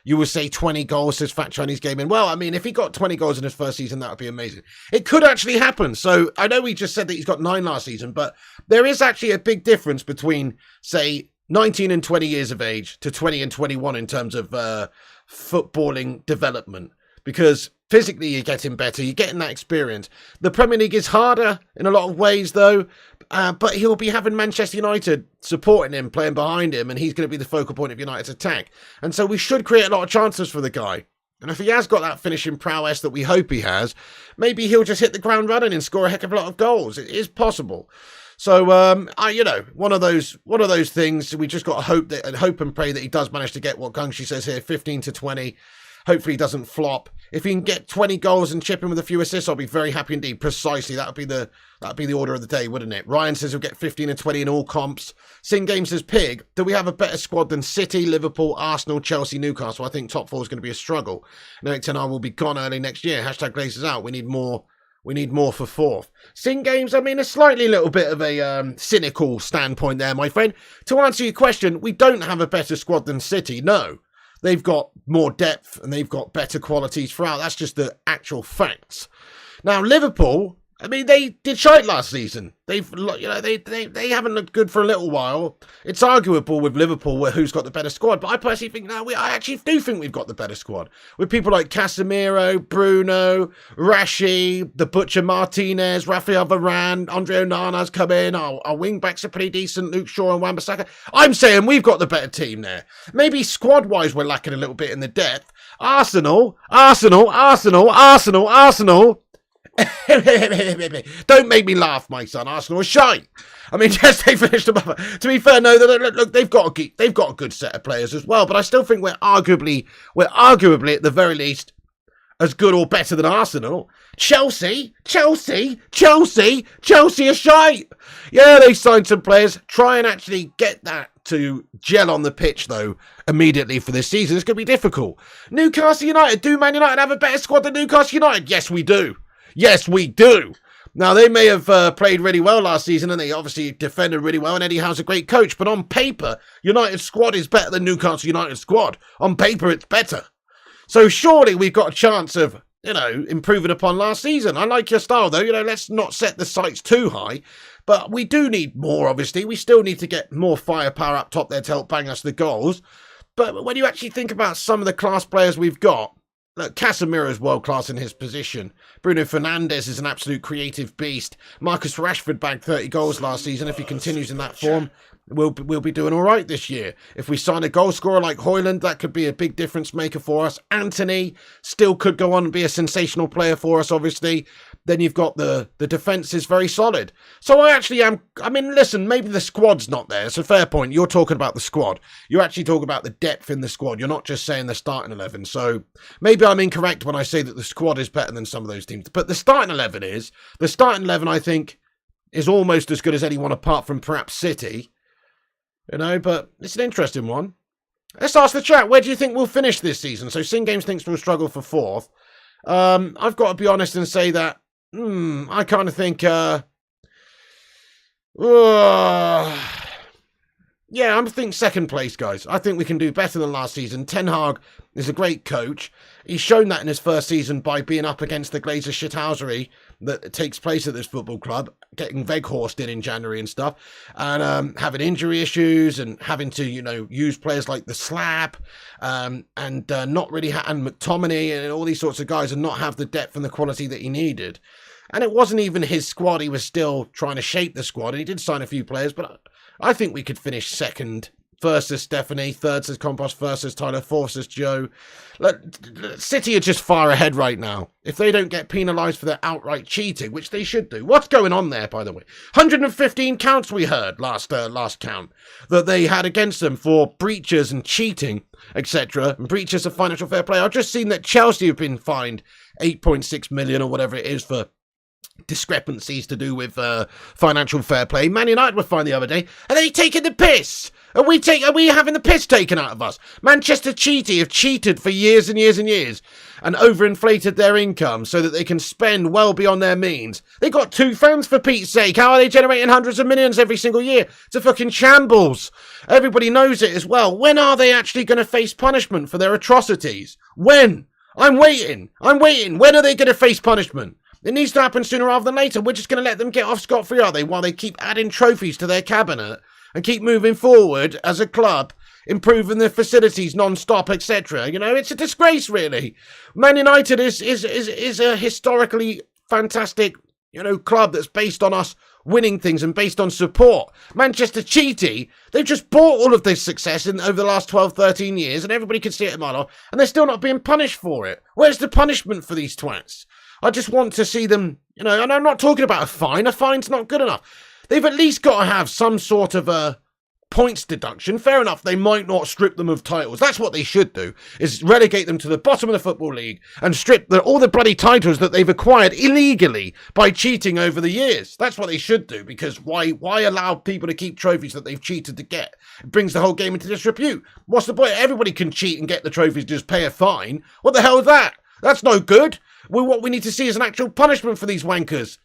You would say 20 goals, says Fat Chinese Gaming. Well, I mean, if he got 20 goals in his first season, that would be amazing. It could actually happen. So I know we just said that he's got 9 last season, but there is actually a big difference between, say, 19 and 20 years of age to 20 and 21 in terms of footballing development. Because physically you're getting better, you're getting that experience. The Premier League is harder in a lot of ways, though, but he'll be having Manchester United supporting him, playing behind him, and he's going to be the focal point of United's attack. And so we should create a lot of chances for the guy. And if he has got that finishing prowess that we hope he has, maybe he'll just hit the ground running and score a heck of a lot of goals. It is possible. So, one of those things. We just got to hope and pray that he does manage to get what Gungshi says here, 15 to 20. Hopefully he doesn't flop. If he can get 20 goals and chip in with a few assists, I'll be very happy indeed. Precisely, that'd be the order of the day, wouldn't it? Ryan says he'll get 15 and 20 in all comps. Sin Game says, Pig, do we have a better squad than City, Liverpool, Arsenal, Chelsea, Newcastle? I think top 4 is going to be a struggle. No, 10R will be gone early next year. Hashtag Glazers out. We need more We need more for fourth. Sing Games, I mean, a slightly little bit of a cynical standpoint there, my friend. To answer your question, we don't have a better squad than City, no. They've got more depth and they've got better qualities throughout. That's just the actual facts. Now, Liverpool, I mean, they did shite last season. They haven't looked good for a little while. It's arguable with Liverpool who's got the better squad, but I personally think I actually do think we've got the better squad with people like Casemiro, Bruno, Rashi, the Butcher Martinez, Rafael Varane, Andre Onana's come in. Our wing backs are pretty decent. Luke Shaw and Wan-Bissaka. I'm saying we've got the better team there. Maybe squad wise we're lacking a little bit in the depth. Arsenal. Don't make me laugh, my son. Arsenal are shite. I mean, yes, they finished above. To be fair, no, look, they've got a good set of players as well. But I still think we're arguably at the very least as good or better than Arsenal. Chelsea are shite. Yeah, they signed some players. Try and actually get that to gel on the pitch, though, immediately for this season. It's going to be difficult. Newcastle United. Do Man United have a better squad than Newcastle United? Yes, we do. Yes, we do. Now, they may have played really well last season, and they obviously defended really well, and Eddie Howe's a great coach. But on paper, United's squad is better than Newcastle United's squad. On paper, it's better. So surely we've got a chance of, improving upon last season. I like your style, though. Let's not set the sights too high. But we do need more, obviously. We still need to get more firepower up top there to help bang us the goals. But when you actually think about some of the class players we've got, look, Casemiro is world-class in his position. Bruno Fernandes is an absolute creative beast. Marcus Rashford bagged 30 goals last season. If he continues in that form, we'll be doing all right this year. If we sign a goal scorer like Hojlund, that could be a big difference maker for us. Anthony still could go on and be a sensational player for us, obviously. Then you've got the defence is very solid. So listen, maybe the squad's not there. It's a fair point. You're talking about the squad. You're actually talking about the depth in the squad. You're not just saying the starting 11. So maybe I'm incorrect when I say that the squad is better than some of those teams. But the starting 11 is. The starting 11, I think, is almost as good as anyone apart from perhaps City. But it's an interesting one. Let's ask the chat. Where do you think we'll finish this season? So Sing Games thinks we'll struggle for fourth. I've got to be honest and say that I kind of think, I think second place, guys. I think we can do better than last season. Ten Hag is a great coach. He's shown that in his first season by being up against the Glazer shithousery that takes place at this football club, getting Weghorst in January and stuff, and having injury issues and having to, use players like the Slab and not really and McTominay and all these sorts of guys and not have the depth and the quality that he needed. And it wasn't even his squad. He was still trying to shape the squad. And he did sign a few players, but I think we could finish second. First says Stephanie, third says Compost, first says Tyler, fourth says Joe. Look, City are just far ahead right now. If they don't get penalised for their outright cheating, which they should do. What's going on there, by the way? 115 counts we heard last count that they had against them for breaches and cheating, etc. And breaches of financial fair play. I've just seen that Chelsea have been fined 8.6 million or whatever it is for discrepancies to do with financial fair play. Man United were fined the other day. Are they taking the piss? Are we having the piss taken out of us? Manchester City have cheated for years and years and years and overinflated their income so that they can spend well beyond their means. They got 2 fans, for Pete's sake. How are they generating hundreds of millions every single year? It's a fucking shambles. Everybody knows it as well. When are they actually going to face punishment for their atrocities? When? I'm waiting. When are they going to face punishment? It needs to happen sooner rather than later. We're just going to let them get off scot-free, are they? While they keep adding trophies to their cabinet and keep moving forward as a club, improving their facilities non-stop, etc. It's a disgrace, really. Man United is a historically fantastic, club that's based on us winning things and based on support. Manchester City, they've just bought all of this success over the last 12, 13 years, and everybody can see it a mile off, and they're still not being punished for it. Where's the punishment for these twats? I just want to see them, and I'm not talking about a fine. A fine's not good enough. They've at least got to have some sort of a points deduction. Fair enough, they might not strip them of titles. That's what they should do, is relegate them to the bottom of the Football League and strip all the bloody titles that they've acquired illegally by cheating over the years. That's what they should do, because why allow people to keep trophies that they've cheated to get? It brings the whole game into disrepute. What's the point? Everybody can cheat and get the trophies, just pay a fine. What the hell is that? That's no good. Well, what we need to see is an actual punishment for these wankers.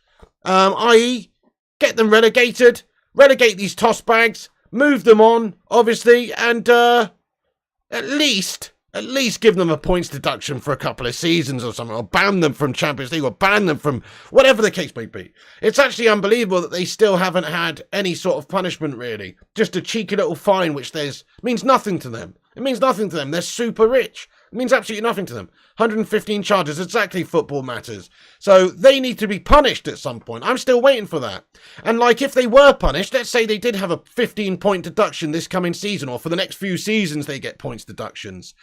I.e., get them relegated, relegate these toss bags, move them on, obviously, and at least give them a points deduction for a couple of seasons or something, or ban them from Champions League, or ban them from whatever the case may be. It's actually unbelievable that they still haven't had any sort of punishment, really. Just a cheeky little fine, which means nothing to them. It means nothing to them. They're super rich. It means absolutely nothing to them. 115 charges, exactly, football matters. So they need to be punished at some point. I'm still waiting for that. And like, if they were punished, let's say they did have a 15-point deduction this coming season, or for the next few seasons they get points deductions,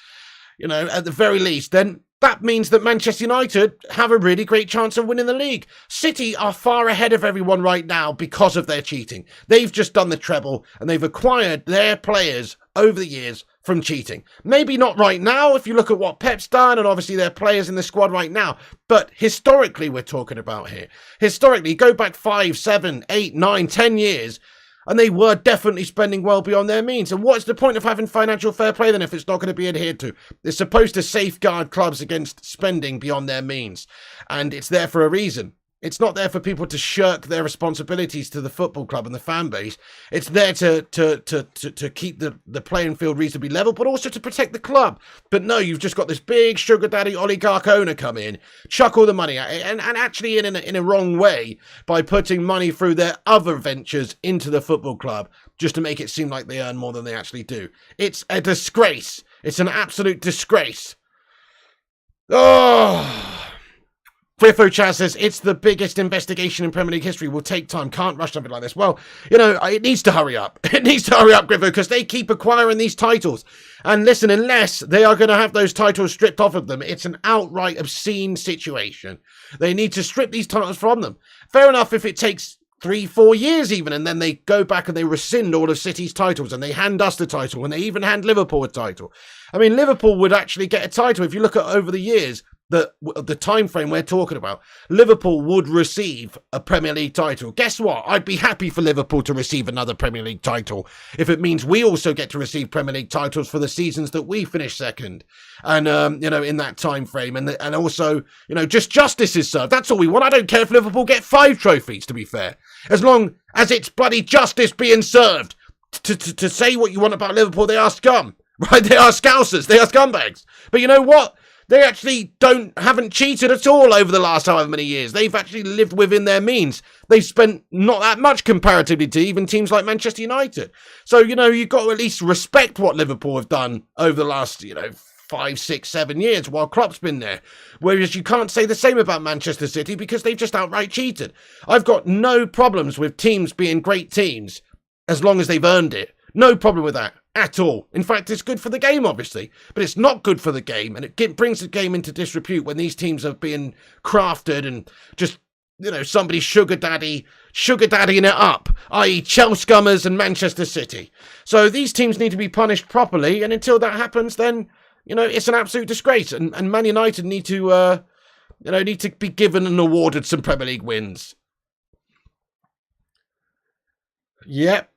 you know, at the very least, then that means that Manchester United have a really great chance of winning the league. City are far ahead of everyone right now because of their cheating. They've just done the treble, and they've acquired their players over the years from cheating. Maybe not right now if you look at what Pep's done, and obviously their players in the squad right now, but historically we're talking about here. Historically, go back 5, 7, 8, 9, 10 years, and they were definitely spending well beyond their means. And what's the point of having financial fair play then if it's not going to be adhered to? It's supposed to safeguard clubs against spending beyond their means, and it's there for a reason. It's not there for people to shirk their responsibilities to the football club and the fan base. It's there to keep the playing field reasonably level, but also to protect the club. But no, you've just got this big sugar daddy oligarch owner come in, chuck all the money at it, and actually in a wrong way by putting money through their other ventures into the football club just to make it seem like they earn more than they actually do. It's a disgrace. It's an absolute disgrace. Oh... Griffo Chaz says, it's the biggest investigation in Premier League history. Will take time. Can't rush something like this. Well, you know, it needs to hurry up. It needs to hurry up, Griffo, because they keep acquiring these titles. And listen, unless they are going to have those titles stripped off of them, it's an outright obscene situation. They need to strip these titles from them. Fair enough if it takes 3-4 years even, and then they go back and they rescind all of City's titles, and they hand us the title, and they even hand Liverpool a title. I mean, Liverpool would actually get a title. If you look at over the years, the time frame we're talking about, Liverpool would receive a Premier League title. Guess what? I'd be happy for Liverpool to receive another Premier League title if it means we also get to receive Premier League titles for the seasons that we finish second, and you know, in that time frame, and also, you know, just justice is served. That's all we want. I don't care if Liverpool get 5 trophies, to be fair, as long as it's bloody justice being served. To say what you want about Liverpool, they are scum, right? They are scousers, they are scumbags. But you know what? They actually haven't cheated at all over the last however many years. They've actually lived within their means. They've spent not that much comparatively to even teams like Manchester United. So, you know, you've got to at least respect what Liverpool have done over the last, you know, 5, 6, 7 years while Klopp's been there. Whereas you can't say the same about Manchester City because they've just outright cheated. I've got no problems with teams being great teams as long as they've earned it. No problem with that at all. In fact, it's good for the game, obviously, but it's not good for the game, and it brings the game into disrepute when these teams are being crafted and just, you know, somebody sugar daddying it up, i.e. Chelsea Scummers and Manchester City. So these teams need to be punished properly, and until that happens, then, you know, it's an absolute disgrace, and Man United need to, need to be given and awarded some Premier League wins. Yep.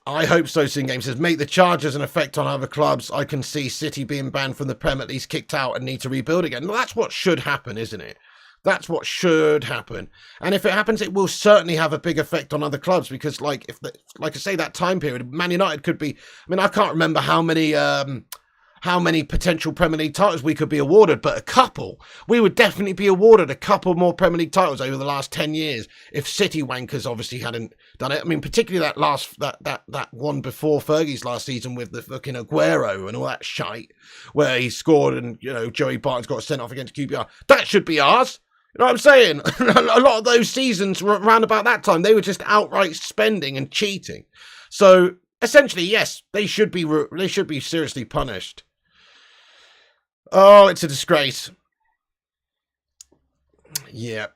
I hope so, Sin Game says, make the charges an effect on other clubs. I can see City being banned from the Prem, at least kicked out, and need to rebuild again. Well, that's what should happen, isn't it? That's what should happen. And if it happens, it will certainly have a big effect on other clubs, because, like I say, that time period, Man United could be, I mean, I can't remember how many potential Premier League titles we could be awarded, but a couple. We would definitely be awarded a couple more Premier League titles over the last 10 years if City wankers obviously hadn't done it. I mean, particularly that one before Fergie's last season with the fucking Aguero and all that shite, where he scored and, you know, Joey Barton's got sent off against QPR. That should be ours. You know what I'm saying? A lot of those seasons around about that time, they were just outright spending and cheating. So essentially, yes, they should be seriously punished. Oh, it's a disgrace. Yeah.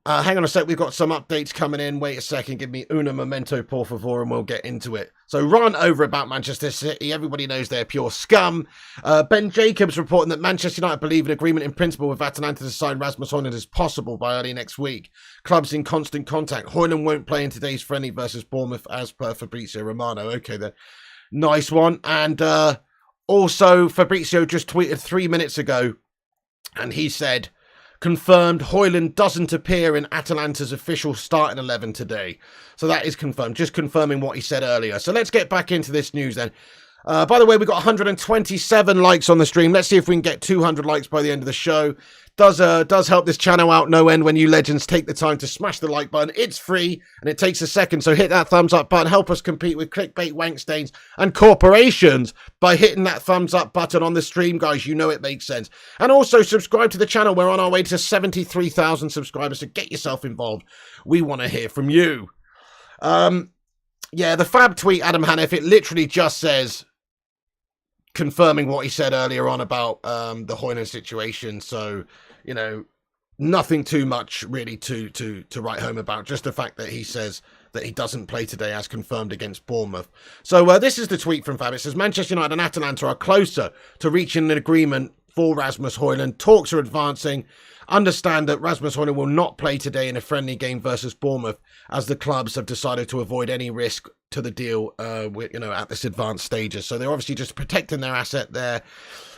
Hang on a sec. We've got some updates coming in. Wait a second. Give me una momento, por favor, and we'll get into it. So, run over about Manchester City. Everybody knows they're pure scum. Ben Jacobs reporting that Manchester United believe an agreement in principle with Atalanta to sign Rasmus Hojlund is possible by early next week. Clubs in constant contact. Hojlund won't play in today's friendly versus Bournemouth as per Fabrizio Romano. Okay, then. Nice one. And also, Fabrizio just tweeted 3 minutes ago and he said, confirmed, Hojlund doesn't appear in Atalanta's official starting 11 today. So that is confirmed, just confirming what he said earlier. So let's get back into this news then. By the way, we got 127 likes on the stream. Let's see if we can get 200 likes by the end of the show. Does help this channel out no end when you legends take the time to smash the like button. It's free and it takes a second, so hit that thumbs up button. Help us compete with clickbait, wankstains and corporations by hitting that thumbs up button on the stream, guys. You know it makes sense. And also subscribe to the channel. We're on our way to 73,000 subscribers, so get yourself involved. We want to hear from you. Yeah, the Fab tweet, Adam Hanif, it literally just says, confirming what he said earlier on about the Hojlund situation. So, you know, nothing too much really to write home about. Just the fact that he says that he doesn't play today as confirmed against Bournemouth. So this is the tweet from Fab. It says, Manchester United and Atalanta are closer to reaching an agreement for Rasmus Hojlund. Talks are advancing. Understand that Rasmus Hojlund will not play today in a friendly game versus Bournemouth, as the clubs have decided to avoid any risk to the deal, at this advanced stages. So they're obviously just protecting their asset there.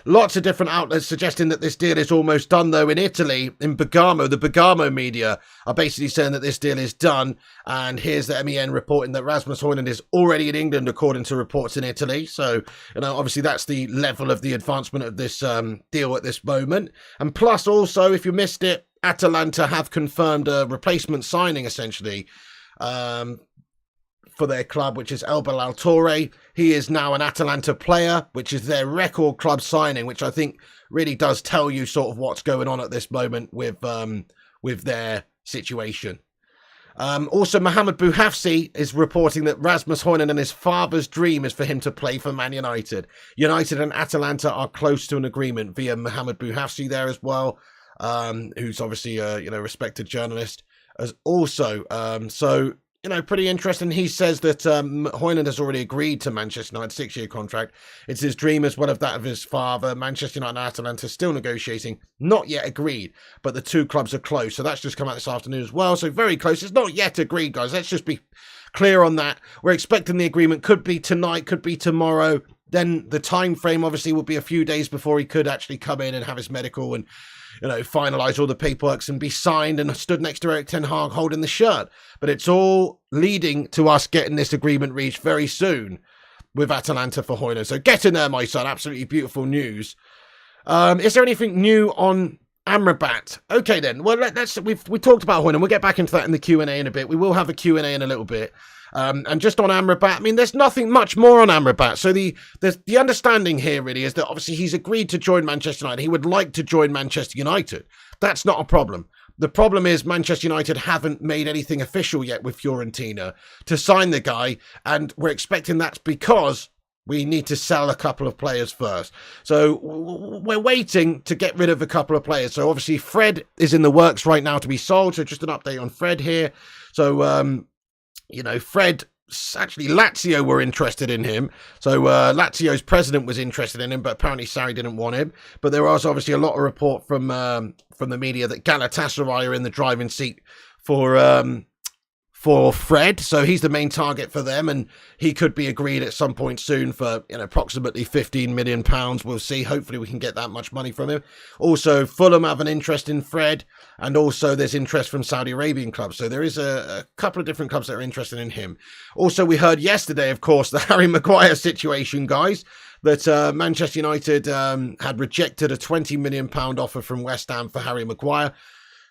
Lots of different outlets suggesting that this deal is almost done, though. In Italy, in Bergamo, the Bergamo media are basically saying that this deal is done. And here's the MEN reporting that Rasmus Hojlund is already in England, according to reports in Italy. So, obviously that's the level of the advancement of this deal at this moment. And plus, also, if you missed it, Atalanta have confirmed a replacement signing, essentially, for their club, which is El Belaltore. He is now an Atalanta player, which is their record club signing, which I think really does tell you sort of what's going on at this moment with their situation. Also, Mohamed Bouhafsi is reporting that Rasmus Hojlund and his father's dream is for him to play for Man United. United and Atalanta are close to an agreement via Mohamed Bouhafsi there as well, who's obviously a respected journalist as also. So, pretty interesting. He says that Hojlund has already agreed to Manchester United's 6-year contract. It's his dream as well as that of his father. Manchester United and Atalanta are still negotiating. Not yet agreed, but the two clubs are close. So that's just come out this afternoon as well. So very close. It's not yet agreed, guys. Let's just be clear on that. We're expecting the agreement. Could be tonight, could be tomorrow. Then the time frame obviously will be a few days before he could actually come in and have his medical and finalise all the paperwork and be signed and stood next to Erik ten Hag holding the shirt. But it's all leading to us getting this agreement reached very soon with Atalanta for Hojlund. So get in there, my son. Absolutely beautiful news. Is there anything new on Amrabat? Okay, then. Well, we talked about Hojlund. We'll get back into that in the Q&A in a bit. We will have a Q&A in a little bit. And just on Amrabat, I mean, there's nothing much more on Amrabat. So the understanding here really is that obviously he's agreed to join Manchester United. He would like to join Manchester United. That's not a problem. The problem is Manchester United haven't made anything official yet with Fiorentina to sign the guy. And we're expecting that's because we need to sell a couple of players first. So we're waiting to get rid of a couple of players. So obviously Fred is in the works right now to be sold. So just an update on Fred here. So, Fred, actually Lazio were interested in him. So Lazio's president was interested in him, but apparently Sarri didn't want him. But there was obviously a lot of report from the media that Galatasaray are in the driving seat for Fred. So he's the main target for them, and he could be agreed at some point soon for approximately £15 million. We'll see. Hopefully we can get that much money from him. Also, Fulham have an interest in Fred, and also there's interest from Saudi Arabian clubs. So there is a couple of different clubs that are interested in him. Also, we heard yesterday, of course, the Harry Maguire situation, guys, that Manchester United had rejected a £20 million offer from West Ham for Harry Maguire.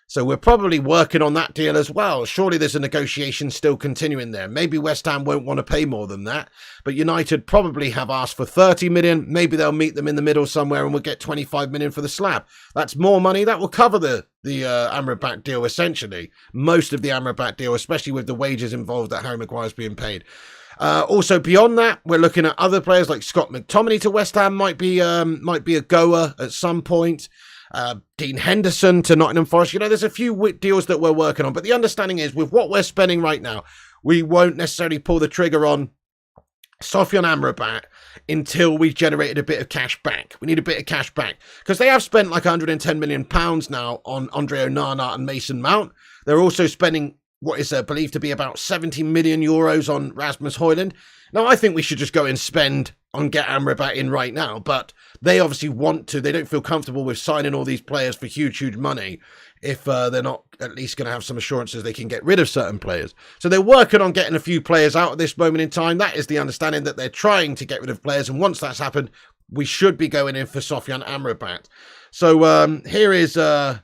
So we're probably working on that deal as well. Surely there's a negotiation still continuing there. Maybe West Ham won't want to pay more than that. But United probably have asked for 30 million. Maybe they'll meet them in the middle somewhere and we'll get 25 million for the slab. That's more money. That will cover the Amrabat deal, essentially. Most of the Amrabat deal, especially with the wages involved that Harry Maguire's being paid. Also, beyond that, we're looking at other players like Scott McTominay to West Ham might be a goer at some point. Dean Henderson to Nottingham Forest. There's a few deals that we're working on, but the understanding is with what we're spending right now, we won't necessarily pull the trigger on Sofyan Amrabat until we've generated a bit of cash back. We need a bit of cash back because they have spent like £110 million now on Andre Onana and Mason Mount. They're also spending what is believed to be about 70 million euros on Rasmus Hojlund. Now, I think we should just go and spend on get Amrabat in right now, but they obviously want to. They don't feel comfortable with signing all these players for huge money if they're not at least going to have some assurances they can get rid of certain players. So they're working on getting a few players out at this moment in time. That is the understanding, that they're trying to get rid of players, and once that's happened, we should be going in for Sofyan Amrabat. So here is a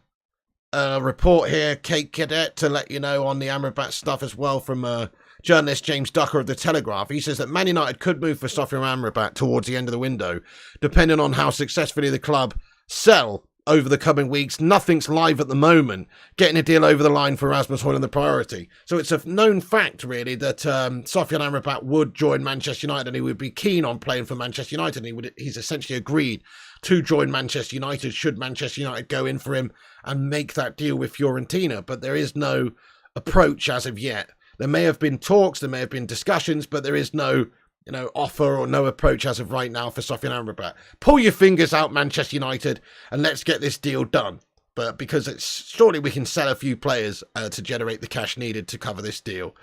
report here, Kate Cadet, to let you know on the Amrabat stuff as well, from journalist James Ducker of The Telegraph. He says that Man United could move for Sofyan Amrabat towards the end of the window, depending on how successfully the club sell over the coming weeks. Nothing's live at the moment. Getting a deal over the line for Rasmus Hojlund the priority. So it's a known fact, really, that Sofyan Amrabat would join Manchester United, and he would be keen on playing for Manchester United. And he's essentially agreed to join Manchester United should Manchester United go in for him and make that deal with Fiorentina. But there is no approach as of yet. There may have been talks, there may have been discussions, but there is no, offer or no approach as of right now for Sofyan Amrabat. Pull your fingers out, Manchester United, and let's get this deal done. But because surely we can sell a few players to generate the cash needed to cover this deal.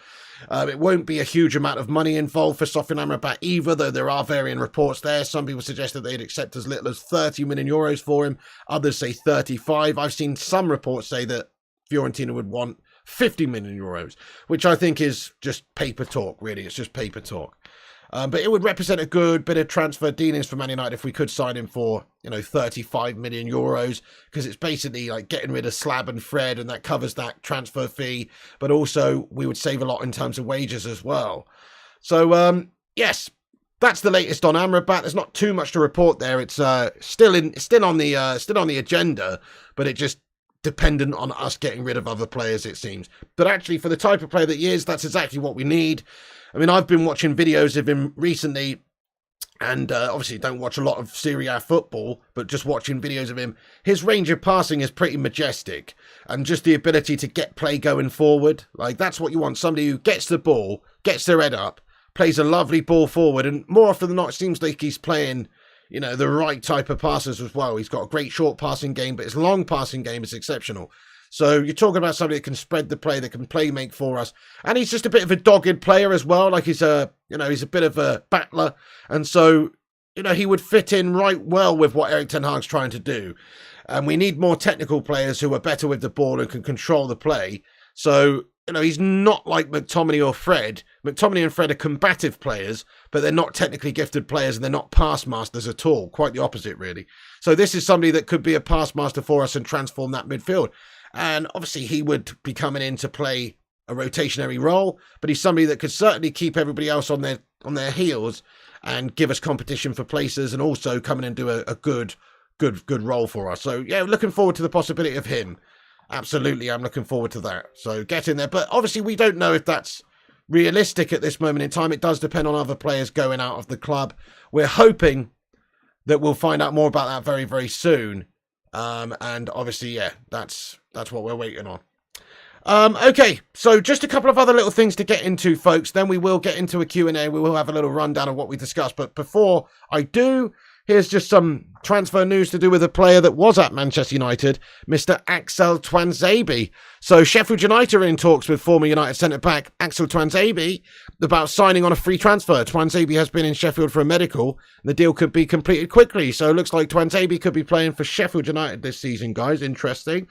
It won't be a huge amount of money involved for Sofyan Amrabat either, though there are varying reports there. Some people suggest that they'd accept as little as 30 million euros for him. Others say 35. I've seen some reports say that Fiorentina would want 50 million euros, which I think is just paper talk, really. It's just paper talk. But it would represent a good bit of transfer dealings for Man United if we could sign him for, 35 million euros, because it's basically like getting rid of Slab and Fred, and that covers that transfer fee. But also we would save a lot in terms of wages as well. So, yes, that's the latest on Amrabat. There's not too much to report there. It's still on the agenda, but it just dependent on us getting rid of other players, it seems. But actually, for the type of player that he is, that's exactly what we need. I mean, I've been watching videos of him recently, and obviously don't watch a lot of Serie A football, but just watching videos of him, his range of passing is pretty majestic, and just the ability to get play going forward, like that's what you want. Somebody who gets the ball, gets their head up, plays a lovely ball forward, and more often than not, it seems like he's playing the right type of passes as well. He's got a great short passing game, but his long passing game is exceptional. So you're talking about somebody that can spread the play, that can play make for us. And he's just a bit of a dogged player as well. Like he's a bit of a battler. And so, he would fit in right well with what Erik ten Hag's trying to do. And we need more technical players who are better with the ball and can control the play. So, he's not like McTominay or Fred. McTominay and Fred are combative players, but they're not technically gifted players, and they're not pass masters at all. Quite the opposite, really. So this is somebody that could be a pass master for us and transform that midfield. And obviously he would be coming in to play a rotationary role, but he's somebody that could certainly keep everybody else on their heels and give us competition for places, and also come in and do a good role for us. So yeah, looking forward to the possibility of him. Absolutely, I'm looking forward to that. So get in there. But obviously we don't know if that's realistic at this moment in time. It does depend on other players going out of the club. We're hoping that we'll find out more about that very, very soon. And obviously, yeah, that's what we're waiting on. Okay, so just a couple of other little things to get into, folks. Then we will get into a Q&A. We will have a little rundown of what we discussed. But before I do, here's just some transfer news to do with a player that was at Manchester United, Mr. Axel Tuanzebe. So Sheffield United are in talks with former United centre-back Axel Tuanzebe about signing on a free transfer. Tuanzebe has been in Sheffield for a medical, and the deal could be completed quickly. So it looks like Tuanzebe could be playing for Sheffield United this season, guys. Interesting.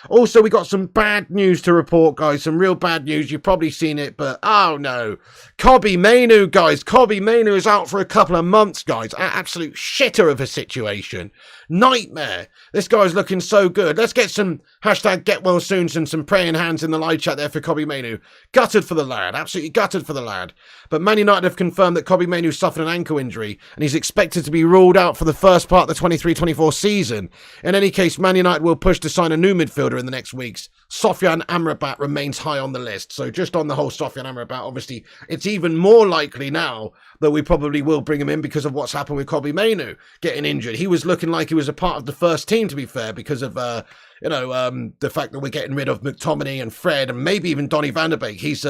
Also, we got some bad news to report, guys. Some real bad news. You've probably seen it, but oh no. Kobbie Mainoo, guys. Kobbie Mainoo is out for a couple of months, guys. Absolute shitter of a situation. Nightmare. This guy's looking so good. Let's get some hashtag get well soon and some praying hands in the live chat there for Kobbie Mainoo. Gutted for the lad. Absolutely gutted for the lad. But Man United have confirmed that Kobbie Mainoo suffered an ankle injury, and he's expected to be ruled out for the first part of the 23-24 season. In any case, Man United will push to sign a new midfielder in the next weeks. Sofyan Amrabat remains high on the list. So just on the whole Sofyan Amrabat, obviously, it's even more likely now that we probably will bring him in because of what's happened with Kobbie Mainoo getting injured. He was looking like he was a part of the first team, to be fair, because of the fact that we're getting rid of McTominay and Fred and maybe even Donny van der Beek. He's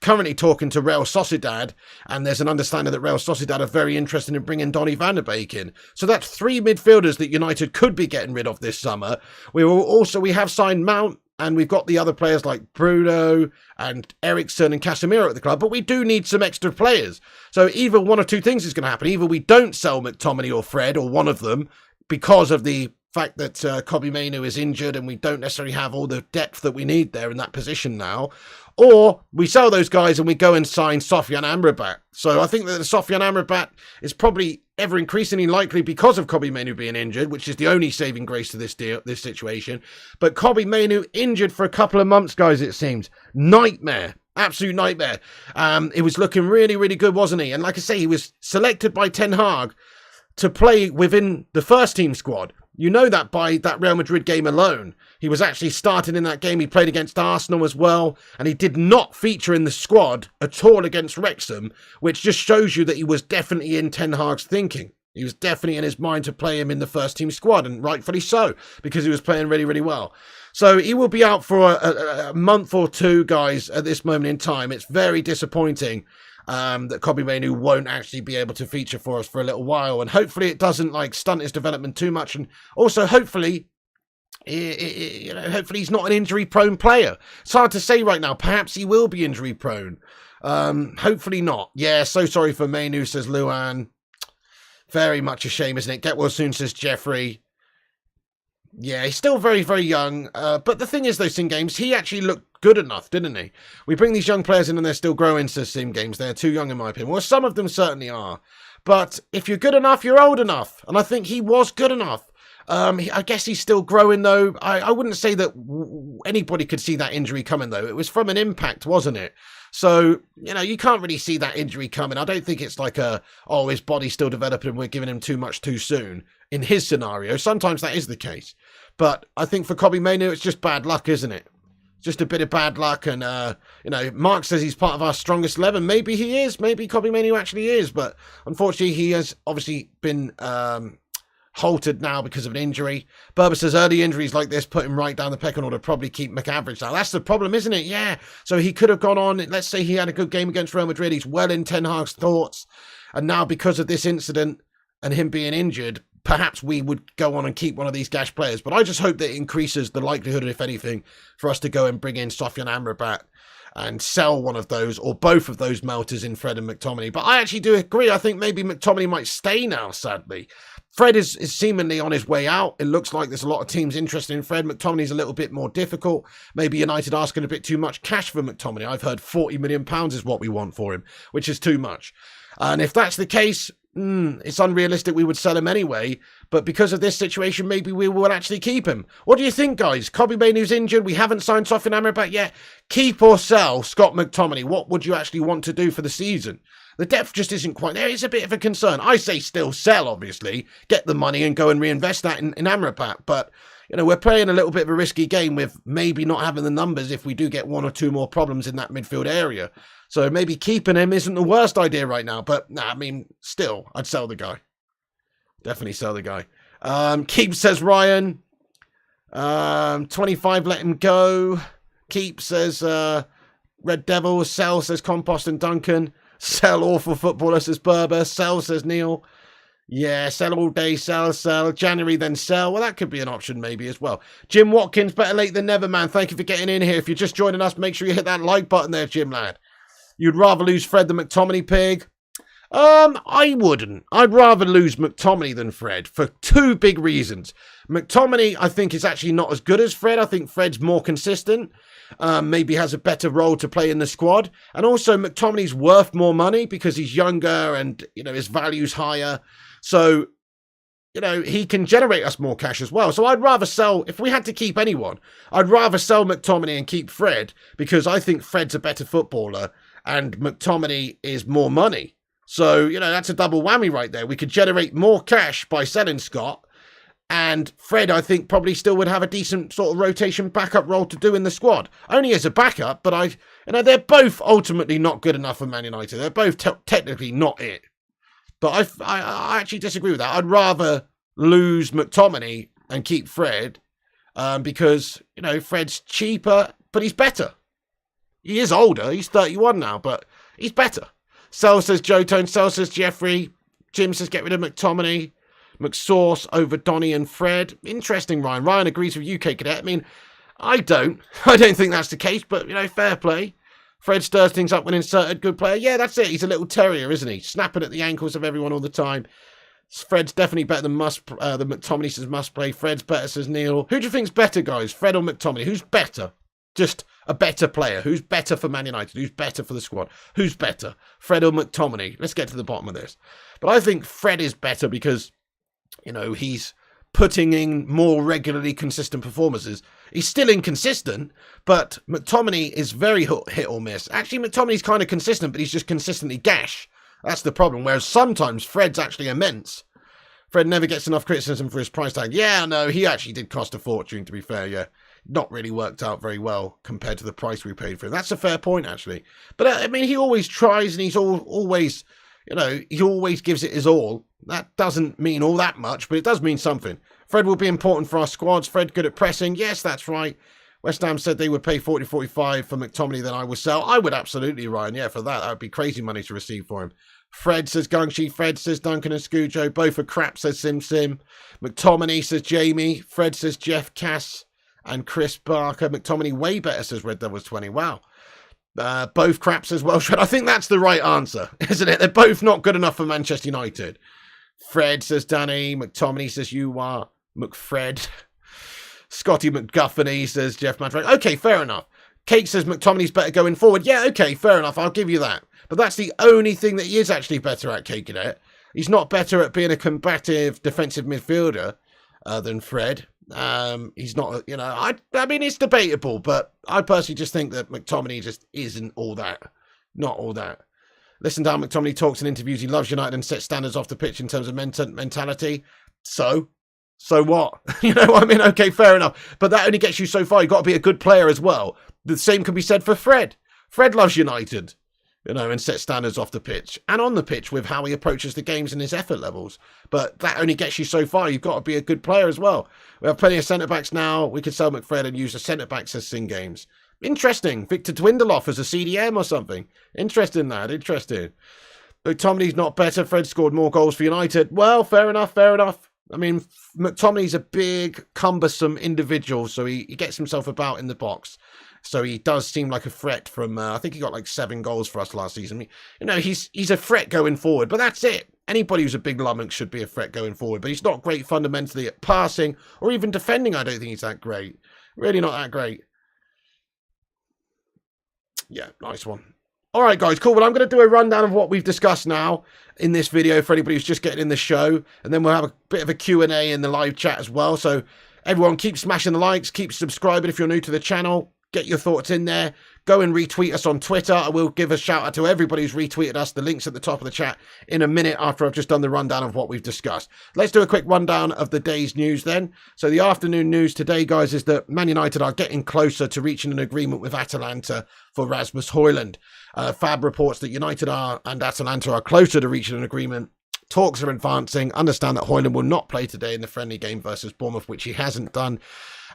currently talking to Real Sociedad, and there's an understanding that Real Sociedad are very interested in bringing Donny van der Beek in. So that's three midfielders that United could be getting rid of this summer. We have signed Mount and we've got the other players like Bruno and Eriksson and Casemiro at the club, but we do need some extra players. So either one of two things is going to happen. Either we don't sell McTominay or Fred, or one of them, because of the fact that Kobe Mainoo is injured and we don't necessarily have all the depth that we need there in that position now. Or we sell those guys and we go and sign Sofyan Amrabat. So I think that the Sofyan Amrabat is probably ever increasingly likely because of Kobe Mainoo being injured, which is the only saving grace to this situation. But Kobe Mainoo injured for a couple of months, guys, it seems. Nightmare. Absolute nightmare. It was looking really, really good, wasn't he? And like I say, he was selected by Ten Hag to play within the first team squad. You know that by that Real Madrid game alone. He was actually starting in that game. He played against Arsenal as well. And he did not feature in the squad at all against Wrexham, which just shows you that he was definitely in Ten Hag's thinking. He was definitely in his mind to play him in the first team squad, and rightfully so, because he was playing really, really well. So he will be out for a month or two, guys, at this moment in time. It's very disappointing that Kobe Mainoo won't actually be able to feature for us for a little while, and hopefully it doesn't stunt his development too much, and also hopefully hopefully he's not an injury prone player. It's hard to say right now. Perhaps he will be injury prone. Hopefully not. Yeah, so sorry for Mainoo, says Luan. Very much a shame, isn't it? Get well soon, says Jeffrey. Yeah, he's still very, very young. But the thing is, though, Sim Games, he actually looked good enough, didn't he? We bring these young players in and they're still growing, says Sim Games. They're too young, in my opinion. Well, some of them certainly are. But if you're good enough, you're old enough. And I think he was good enough. I guess he's still growing, though. I wouldn't say that anybody could see that injury coming, though. It was from an impact, wasn't it? So, you can't really see that injury coming. I don't think it's like his body's still developing and we're giving him too much too soon. In his scenario, sometimes that is the case. But I think for Kobe Mainoo, it's just bad luck, isn't it? Just a bit of bad luck. And, Mark says he's part of our strongest 11. Maybe he is. Maybe Kobe Mainoo actually is. But unfortunately, he has obviously been halted now because of an injury. Berber says early injuries like this put him right down the pecking order, probably keep McAverage now. That's the problem, isn't it? Yeah. So he could have gone on. Let's say he had a good game against Real Madrid. He's well in Ten Hag's thoughts. And now because of this incident and him being injured, perhaps we would go on and keep one of these gash players. But I just hope that it increases the likelihood, if anything, for us to go and bring in Sofyan Amrabat and sell one of those or both of those melters in Fred and McTominay. But I actually do agree. I think maybe McTominay might stay now, sadly. Fred is seemingly on his way out. It looks like there's a lot of teams interested in Fred. McTominay's a little bit more difficult. Maybe United asking a bit too much cash for McTominay. I've heard £40 million is what we want for him, which is too much. And if that's the case, it's unrealistic we would sell him anyway. But because of this situation, maybe we will actually keep him. What do you think, guys? Kobe Mainoo's injured. We haven't signed Sofyan Amrabat yet. Keep or sell Scott McTominay? What would you actually want to do for the season? The depth just isn't quite there. It's a bit of a concern. I say still sell, obviously. Get the money and go and reinvest that in Amrabat. But, we're playing a little bit of a risky game with maybe not having the numbers if we do get one or two more problems in that midfield area. So maybe keeping him isn't the worst idea right now. But, still, I'd sell the guy. Definitely sell the guy. Keep, says Ryan. 25, let him go. Keep, says Red Devil. Sell, says Compost and Duncan. Sell awful footballer, says Berber. Sell, says Neil. Yeah, sell all day, sell. January, then sell. Well, that could be an option maybe as well. Jim Watkins, better late than never, man. Thank you for getting in here. If you're just joining us, make sure you hit that like button there, Jim lad. You'd rather lose Fred than McTominay, pig? I wouldn't. I'd rather lose McTominay than Fred for two big reasons. McTominay, I think, is actually not as good as Fred. I think Fred's more consistent. Maybe has a better role to play in the squad. And also, McTominay's worth more money because he's younger and, his value's higher. So, he can generate us more cash as well. So I'd rather sell, if we had to keep anyone, I'd rather sell McTominay and keep Fred because I think Fred's a better footballer and McTominay is more money. So, that's a double whammy right there. We could generate more cash by selling Scott. And Fred, I think, probably still would have a decent sort of rotation backup role to do in the squad. Only as a backup, but they're both ultimately not good enough for Man United. They're both technically not it. But I actually disagree with that. I'd rather lose McTominay and keep Fred because, Fred's cheaper, but he's better. He is older. He's 31 now, but he's better. Sell, says Joe Tone. Sell, says Jeffrey. Jim says get rid of McTominay. McSauce over Donny and Fred. Interesting, Ryan. Ryan agrees with UK Cadet. I don't. I don't think that's the case, but, you know, fair play. Fred stirs things up when inserted. Good player. Yeah, that's it. He's a little terrier, isn't he? Snapping at the ankles of everyone all the time. Fred's definitely better than McTominay, says Must Play. Fred's better, says Neil. Who do you think's better, guys? Fred or McTominay? Who's better? Just a better player. Who's better for Man United? Who's better for the squad? Who's better? Fred or McTominay? Let's get to the bottom of this. But I think Fred is better because, you know, he's putting in more regularly consistent performances. He's still inconsistent, but McTominay is very hit or miss. Actually, McTominay's kind of consistent, but he's just consistently gash. That's the problem. Whereas sometimes Fred's actually immense. Fred never gets enough criticism for his price tag. Yeah, no, he actually did cost a fortune, to be fair, yeah. Not really worked out very well compared to the price we paid for him. That's a fair point, actually. But, I mean, he always tries and he's always, you know, he always gives it his all. That doesn't mean all that much, but it does mean something. Fred will be important for our squads. Fred good at pressing. Yes, that's right. West Ham said they would pay 40-45 for McTominay, then I would sell. I would absolutely, Ryan. Yeah, for that. That would be crazy money to receive for him. Fred, says Gungshi. Fred, says Duncan and Scujo. Both are crap, says Sim. McTominay, says Jamie. Fred, says Jeff Cass and Chris Barker. McTominay way better, says Red Devils 20. Wow. Both crap, says Welshred. I think that's the right answer, isn't it? They're both not good enough for Manchester United. Fred, says Danny. McTominay, says you are. McFred. Scotty McGuffany, says Jeff Madrid. Okay, fair enough. Kate says McTominay's better going forward. Yeah, okay, fair enough. I'll give you that. But that's the only thing that he is actually better at, Kate Cadet. He's not better at being a combative defensive midfielder than Fred. He's not, you know, I mean, it's debatable, but I personally just think that McTominay just isn't all that. Not all that. Listen to how McTominay talks in interviews. He loves United and sets standards off the pitch in terms of mentality. So what? You know what I mean? Okay, fair enough. But that only gets you so far. You've got to be a good player as well. The same can be said for Fred. Fred loves United, you know, and sets standards off the pitch and on the pitch with how he approaches the games and his effort levels. But that only gets you so far. You've got to be a good player as well. We have plenty of centre-backs now. We could sell McFred and use the centre-backs as Sing games. Interesting. Victor Dwindleoff as a CDM or something. Interesting, that. Interesting. McTominay's not better. Fred scored more goals for United. Well, fair enough, fair enough. I mean, McTominay's a big, cumbersome individual, so he gets himself about in the box. So he does seem like a threat from, I think he got like 7 goals for us last season. You know, he's a threat going forward, but that's it. Anybody who's a big lummox should be a threat going forward, but he's not great fundamentally at passing or even defending. I don't think he's that great. Really not that great. Yeah, nice one. All right, guys, cool. Well, I'm going to do a rundown of what we've discussed now in this video for anybody who's just getting in the show. And then we'll have a bit of a Q&A in the live chat as well. So everyone, keep smashing the likes, keep subscribing if you're new to the channel. Get your thoughts in there. Go and retweet us on Twitter. I will give a shout out to everybody who's retweeted us. The link's at the top of the chat in a minute after I've just done the rundown of what we've discussed. Let's do a quick rundown of the day's news then. So the afternoon news today, guys, is that Man United are getting closer to reaching an agreement with Atalanta for Rasmus Hojlund. Fab reports that United and Atalanta are closer to reaching an agreement. Talks are advancing. Understand that Hojlund will not play today in the friendly game versus Bournemouth, which he hasn't done,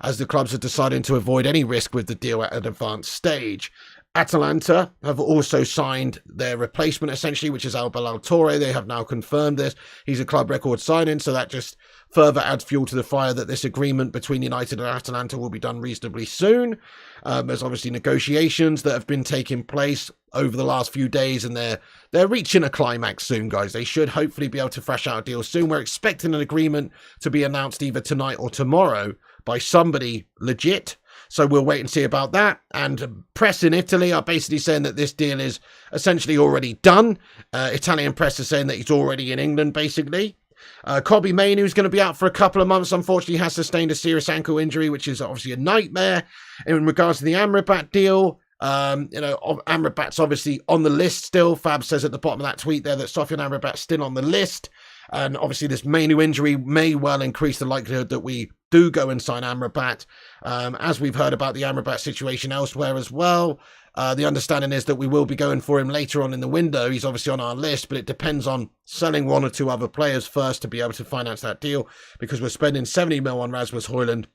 as the clubs are deciding to avoid any risk with the deal at an advanced stage. Atalanta have also signed their replacement, essentially, which is Albert Torre. They have now confirmed this. He's a club record signing, so that just further adds fuel to the fire that this agreement between United and Atalanta will be done reasonably soon. There's obviously negotiations that have been taking place over the last few days, and they're reaching a climax soon, guys. They should hopefully be able to thrash out a deal soon. We're expecting an agreement to be announced either tonight or tomorrow by somebody legit. So we'll wait and see about that. And press in Italy are basically saying that this deal is essentially already done. Italian press is saying that he's already in England, basically. Kobbie Mainoo, who's going to be out for a couple of months, unfortunately has sustained a serious ankle injury, which is obviously a nightmare. In regards to the Amrabat deal, you know, Amrabat's obviously on the list still. Fab says at the bottom of that tweet there that Sofian Amrabat's still on the list. And obviously this Mainoo injury may well increase the likelihood that we do go and sign Amrabat. As we've heard about the Amrabat situation elsewhere as well, the understanding is that we will be going for him later on in the window. He's obviously on our list, but it depends on selling 1 or 2 other players first to be able to finance that deal, because we're spending 70 mil on Rasmus Hojlund.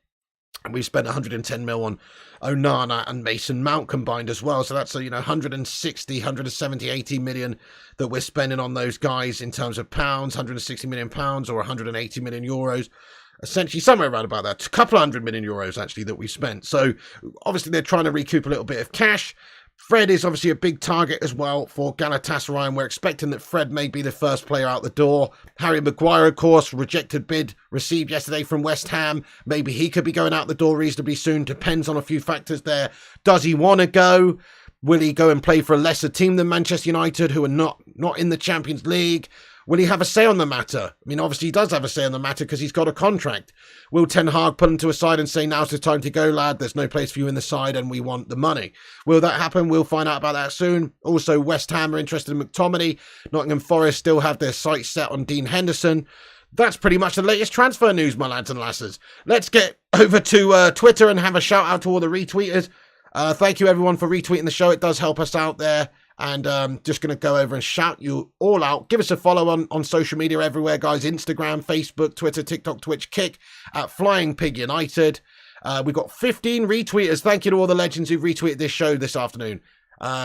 And we've spent 110 mil on Onana and Mason Mount combined as well. So that's, 160, 170, 80 million that we're spending on those guys in terms of pounds, 160 million pounds or 180 million euros. essentially somewhere around about that, a couple of €100 million actually that we spent. So obviously they're trying to recoup a little bit of cash. Fred is obviously a big target as well for Galatasaray, and we're expecting that Fred may be the first player out the door. Harry Maguire, of course, rejected bid received yesterday from West Ham. Maybe he could be going out the door reasonably soon. Depends on a few factors there. Does he want to go? Will he go and play for a lesser team than Manchester United, who are not in the Champions League? Will he have a say on the matter? I mean, obviously he does have a say on the matter because he's got a contract. Will Ten Hag pull him to a side and say, now's the time to go, lad, there's no place for you in the side and we want the money? Will that happen? We'll find out about that soon. Also, West Ham are interested in McTominay. Nottingham Forest still have their sights set on Dean Henderson. That's pretty much the latest transfer news, my lads and lasses. Let's get over to Twitter and have a shout out to all the retweeters. Thank you everyone for retweeting the show. It does help us out there. And just going to go over and shout you all out. Give us a follow on social media everywhere, guys. Instagram, Facebook, Twitter, TikTok, Twitch, Kick at Flying Pig United. We've got 15 retweeters. Thank you to all the legends who've retweeted this show this afternoon.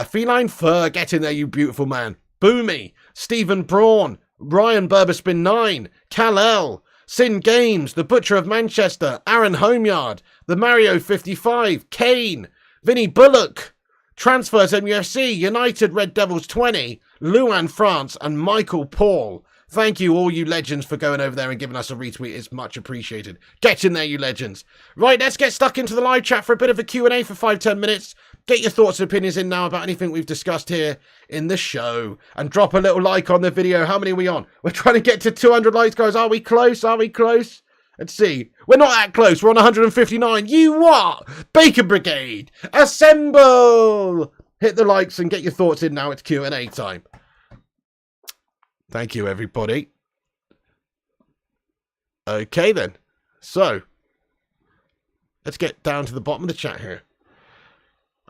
Feline Fur, get in there, you beautiful man. Boomy, Stephen Braun, Ryan Burberspin 9, Kal-El, Sin Games, The Butcher of Manchester, Aaron Homeyard, The Mario 55, Kane, Vinny Bullock, Transfers MUFC, United Red Devils 20, Luan France, and Michael Paul. Thank you, all you legends, for going over there and giving us a retweet. It's much appreciated. Get in there, you legends. Right, let's get stuck into the live chat for a bit of a Q&A for 5-10 minutes. Get your thoughts and opinions in now about anything we've discussed here in the show. And drop a little like on the video. How many are we on? We're trying to get to 200 likes, guys. Are we close? Are we close? Let's see. We're not that close. We're on 159. You what? Bacon Brigade. Assemble. Hit the likes and get your thoughts in now. It's Q&A time. Thank you, everybody. Okay, then. So, let's get down to the bottom of the chat here.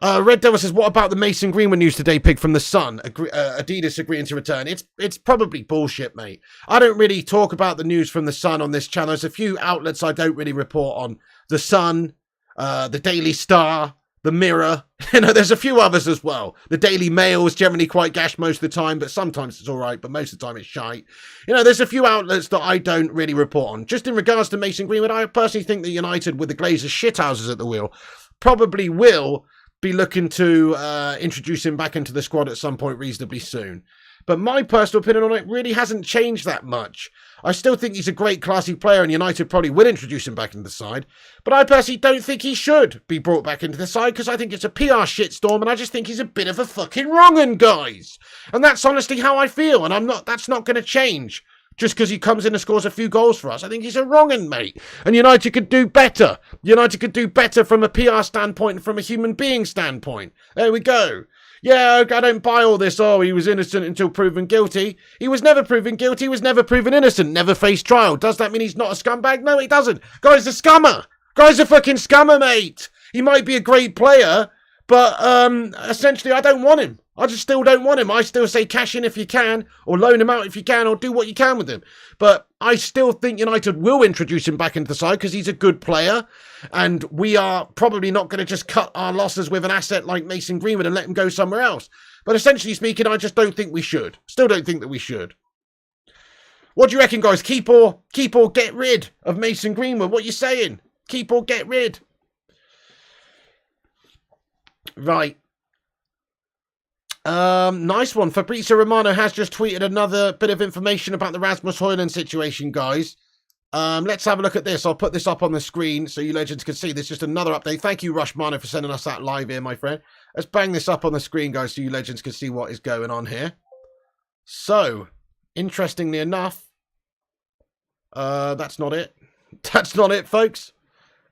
Red Devil says, what about the Mason Greenwood news today, Pig, from The Sun? Adidas agreeing to return. It's probably bullshit, mate. I don't really talk about the news from The Sun on this channel. There's a few outlets I don't really report on. The Sun, the Daily Star, the Mirror. You know, there's a few others as well. The Daily Mail is generally quite gash most of the time, but sometimes it's all right, but most of the time it's shite. You know, there's a few outlets that I don't really report on. Just in regards to Mason Greenwood, I personally think that United, with the Glazers shithouses at the wheel, probably will be looking to introduce him back into the squad at some point reasonably soon. But my personal opinion on it really hasn't changed that much. I still think he's a great, classy player, and United probably will introduce him back into the side. But I personally don't think he should be brought back into the side, because I think it's a PR shitstorm, and I just think he's a bit of a fucking wrong-un, guys. And that's honestly how I feel, and that's not going to change just because he comes in and scores a few goals for us. I think he's a wrong-un, mate. And United could do better. United could do better from a PR standpoint and from a human being standpoint. There we go. Yeah, I don't buy all this. Oh, he was innocent until proven guilty. He was never proven guilty. He was never proven innocent. Never faced trial. Does that mean he's not a scumbag? No, it doesn't. Guy's a scummer. Guy's a fucking scummer, mate. He might be a great player, but essentially I don't want him. I just still don't want him. I still say cash in if you can, or loan him out if you can, or do what you can with him. But I still think United will introduce him back into the side because he's a good player. And we are probably not going to just cut our losses with an asset like Mason Greenwood and let him go somewhere else. But essentially speaking, I just don't think we should. Still don't think that we should. What do you reckon, guys? Keep or get rid of Mason Greenwood? What are you saying? Keep or get rid? Right. Nice one. Fabrizio Romano has just tweeted another bit of information about the Rasmus Hojlund situation, guys. Let's have a look at this. I'll put this up on the screen so you legends can see. This is just another update. Thank you, Rushmano, for sending us that live here, my friend. Let's bang this up on the screen, guys, so you legends can see what is going on here. So, interestingly enough, that's not it. That's not it, folks.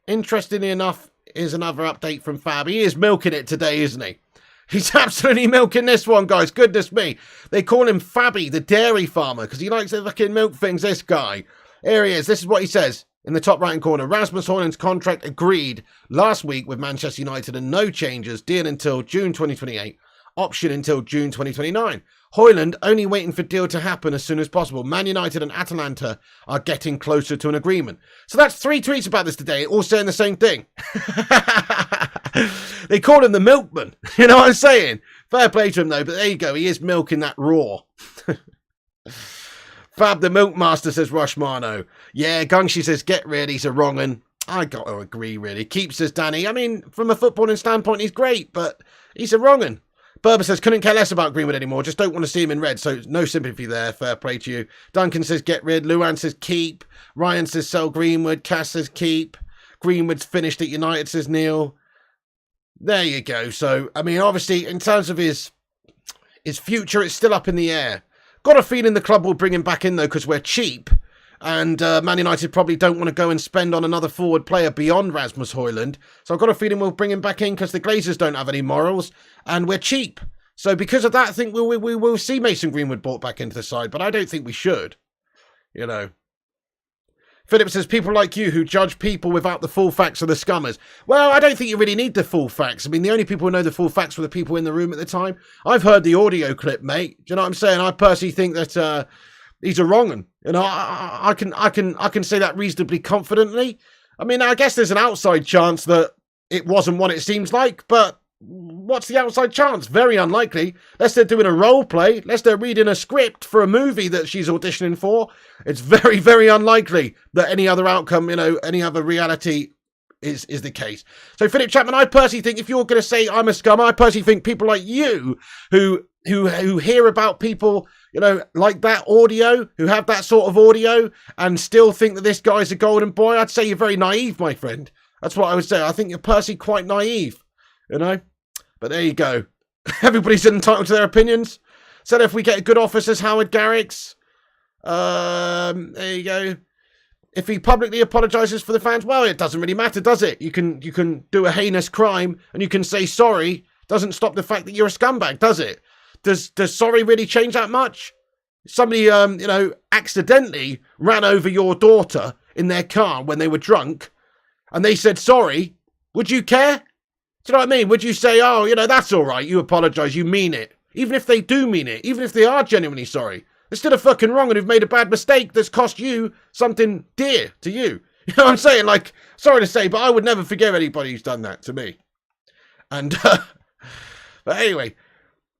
Interestingly enough, here's another update from Fab. He is milking it today, isn't he? He's absolutely milking this one, guys. Goodness me. They call him Fabby, the dairy farmer, because he likes to fucking milk things, this guy. Here he is. This is what he says in the top right-hand corner. Rasmus Hojlund's contract agreed last week with Manchester United and no changes. Deal until June 2028. Option until June 2029. Hojlund only waiting for deal to happen as soon as possible. Man United and Atalanta are getting closer to an agreement. So that's 3 tweets about this today, all saying the same thing. They call him the milkman. You know what I'm saying? Fair play to him, though. But there you go. He is milking that raw. Fab the Milk Master, says Rushmano. Yeah, Gungshi says, get rid, he's a wrong un. I got to agree, really. Keep says Danny. I mean, from a footballing standpoint, he's great, but he's a wrong un. Berber says, couldn't care less about Greenwood anymore. Just don't want to see him in red. So no sympathy there. Fair play to you. Duncan says, get rid. Luan says, keep. Ryan says, sell Greenwood. Cass says, keep. Greenwood's finished at United, says Neil. There you go. So, I mean, obviously, in terms of his future, it's still up in the air. Got a feeling the club will bring him back in, though, because we're cheap. And Man United probably don't want to go and spend on another forward player beyond Rasmus Hojlund. So I've got a feeling we'll bring him back in because the Glazers don't have any morals and we're cheap. So because of that, I think we will see Mason Greenwood brought back into the side. But I don't think we should. You know. Philip says, people like you who judge people without the full facts are the scummers. Well, I don't think you really need the full facts. I mean, the only people who know the full facts were the people in the room at the time. I've heard the audio clip, mate. Do you know what I'm saying? I personally think that... he's a wrong un. You know, I can say that reasonably confidently. I mean, I guess there's an outside chance that it wasn't what it seems like, but what's the outside chance? Very unlikely. Unless they're doing a role play, unless they're reading a script for a movie that she's auditioning for, it's very, very unlikely that any other outcome, you know, any other reality is the case. So, Philip Chapman, I personally think if you're going to say I'm a scum, I personally think people like you who hear about people, you know, like that audio, who have that sort of audio and still think that this guy's a golden boy, I'd say you're very naive, my friend. That's what I would say. I think you're personally quite naive, you know. But there you go. Everybody's entitled to their opinions. So if we get a good offer, says Howard Garrix. There you go. If he publicly apologises for the fans, well, it doesn't really matter, does it? You can do a heinous crime and you can say sorry. Doesn't stop the fact that you're a scumbag, does it? Does sorry really change that much? Somebody, you know, accidentally ran over your daughter in their car when they were drunk and they said sorry. Would you care? Do you know what I mean? Would you say, oh, you know, that's all right. You apologise. You mean it. Even if they do mean it. Even if they are genuinely sorry. They're still a fucking wrong and who've made a bad mistake that's cost you something dear to you. You know what I'm saying? Like, sorry to say, but I would never forgive anybody who's done that to me. And, but anyway...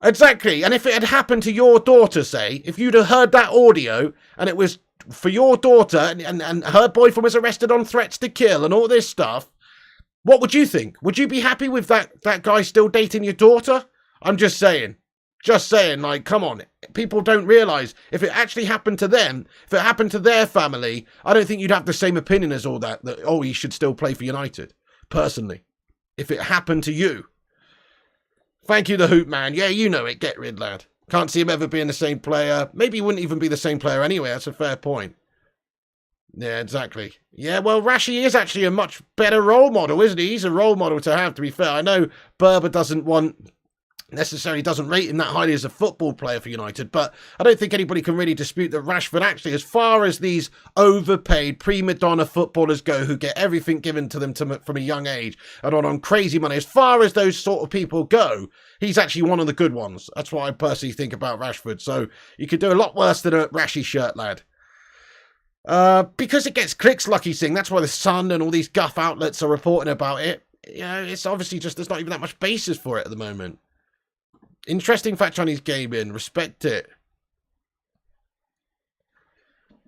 Exactly. And if it had happened to your daughter, say, if you'd have heard that audio and it was for your daughter and her boyfriend was arrested on threats to kill and all this stuff, what would you think? Would you be happy with that guy still dating your daughter? I'm just saying. Just saying, like, come on. People don't realise if it actually happened to them, if it happened to their family, I don't think you'd have the same opinion as all that, oh, he should still play for United. Personally. If it happened to you. Thank you, the Hoop Man. Yeah, you know it. Get rid, lad. Can't see him ever being the same player. Maybe he wouldn't even be the same player anyway. That's a fair point. Yeah, exactly. Yeah, well, Rashi is actually a much better role model, isn't he? He's a role model to have, to be fair. I know Berber necessarily doesn't rate him that highly as a football player for United, but I don't think anybody can really dispute that Rashford actually, as far as these overpaid prima donna footballers go who get everything given to them from a young age and on crazy money, as far as those sort of people go, he's actually one of the good ones. That's what I personally think about Rashford. So you could do a lot worse than a Rashy shirt, lad. Because it gets clicks, Lucky Singh. That's why the Sun and all these guff outlets are reporting about it. You know, it's obviously just there's not even that much basis for it at the moment. Interesting fact Chinese gaming. Respect it.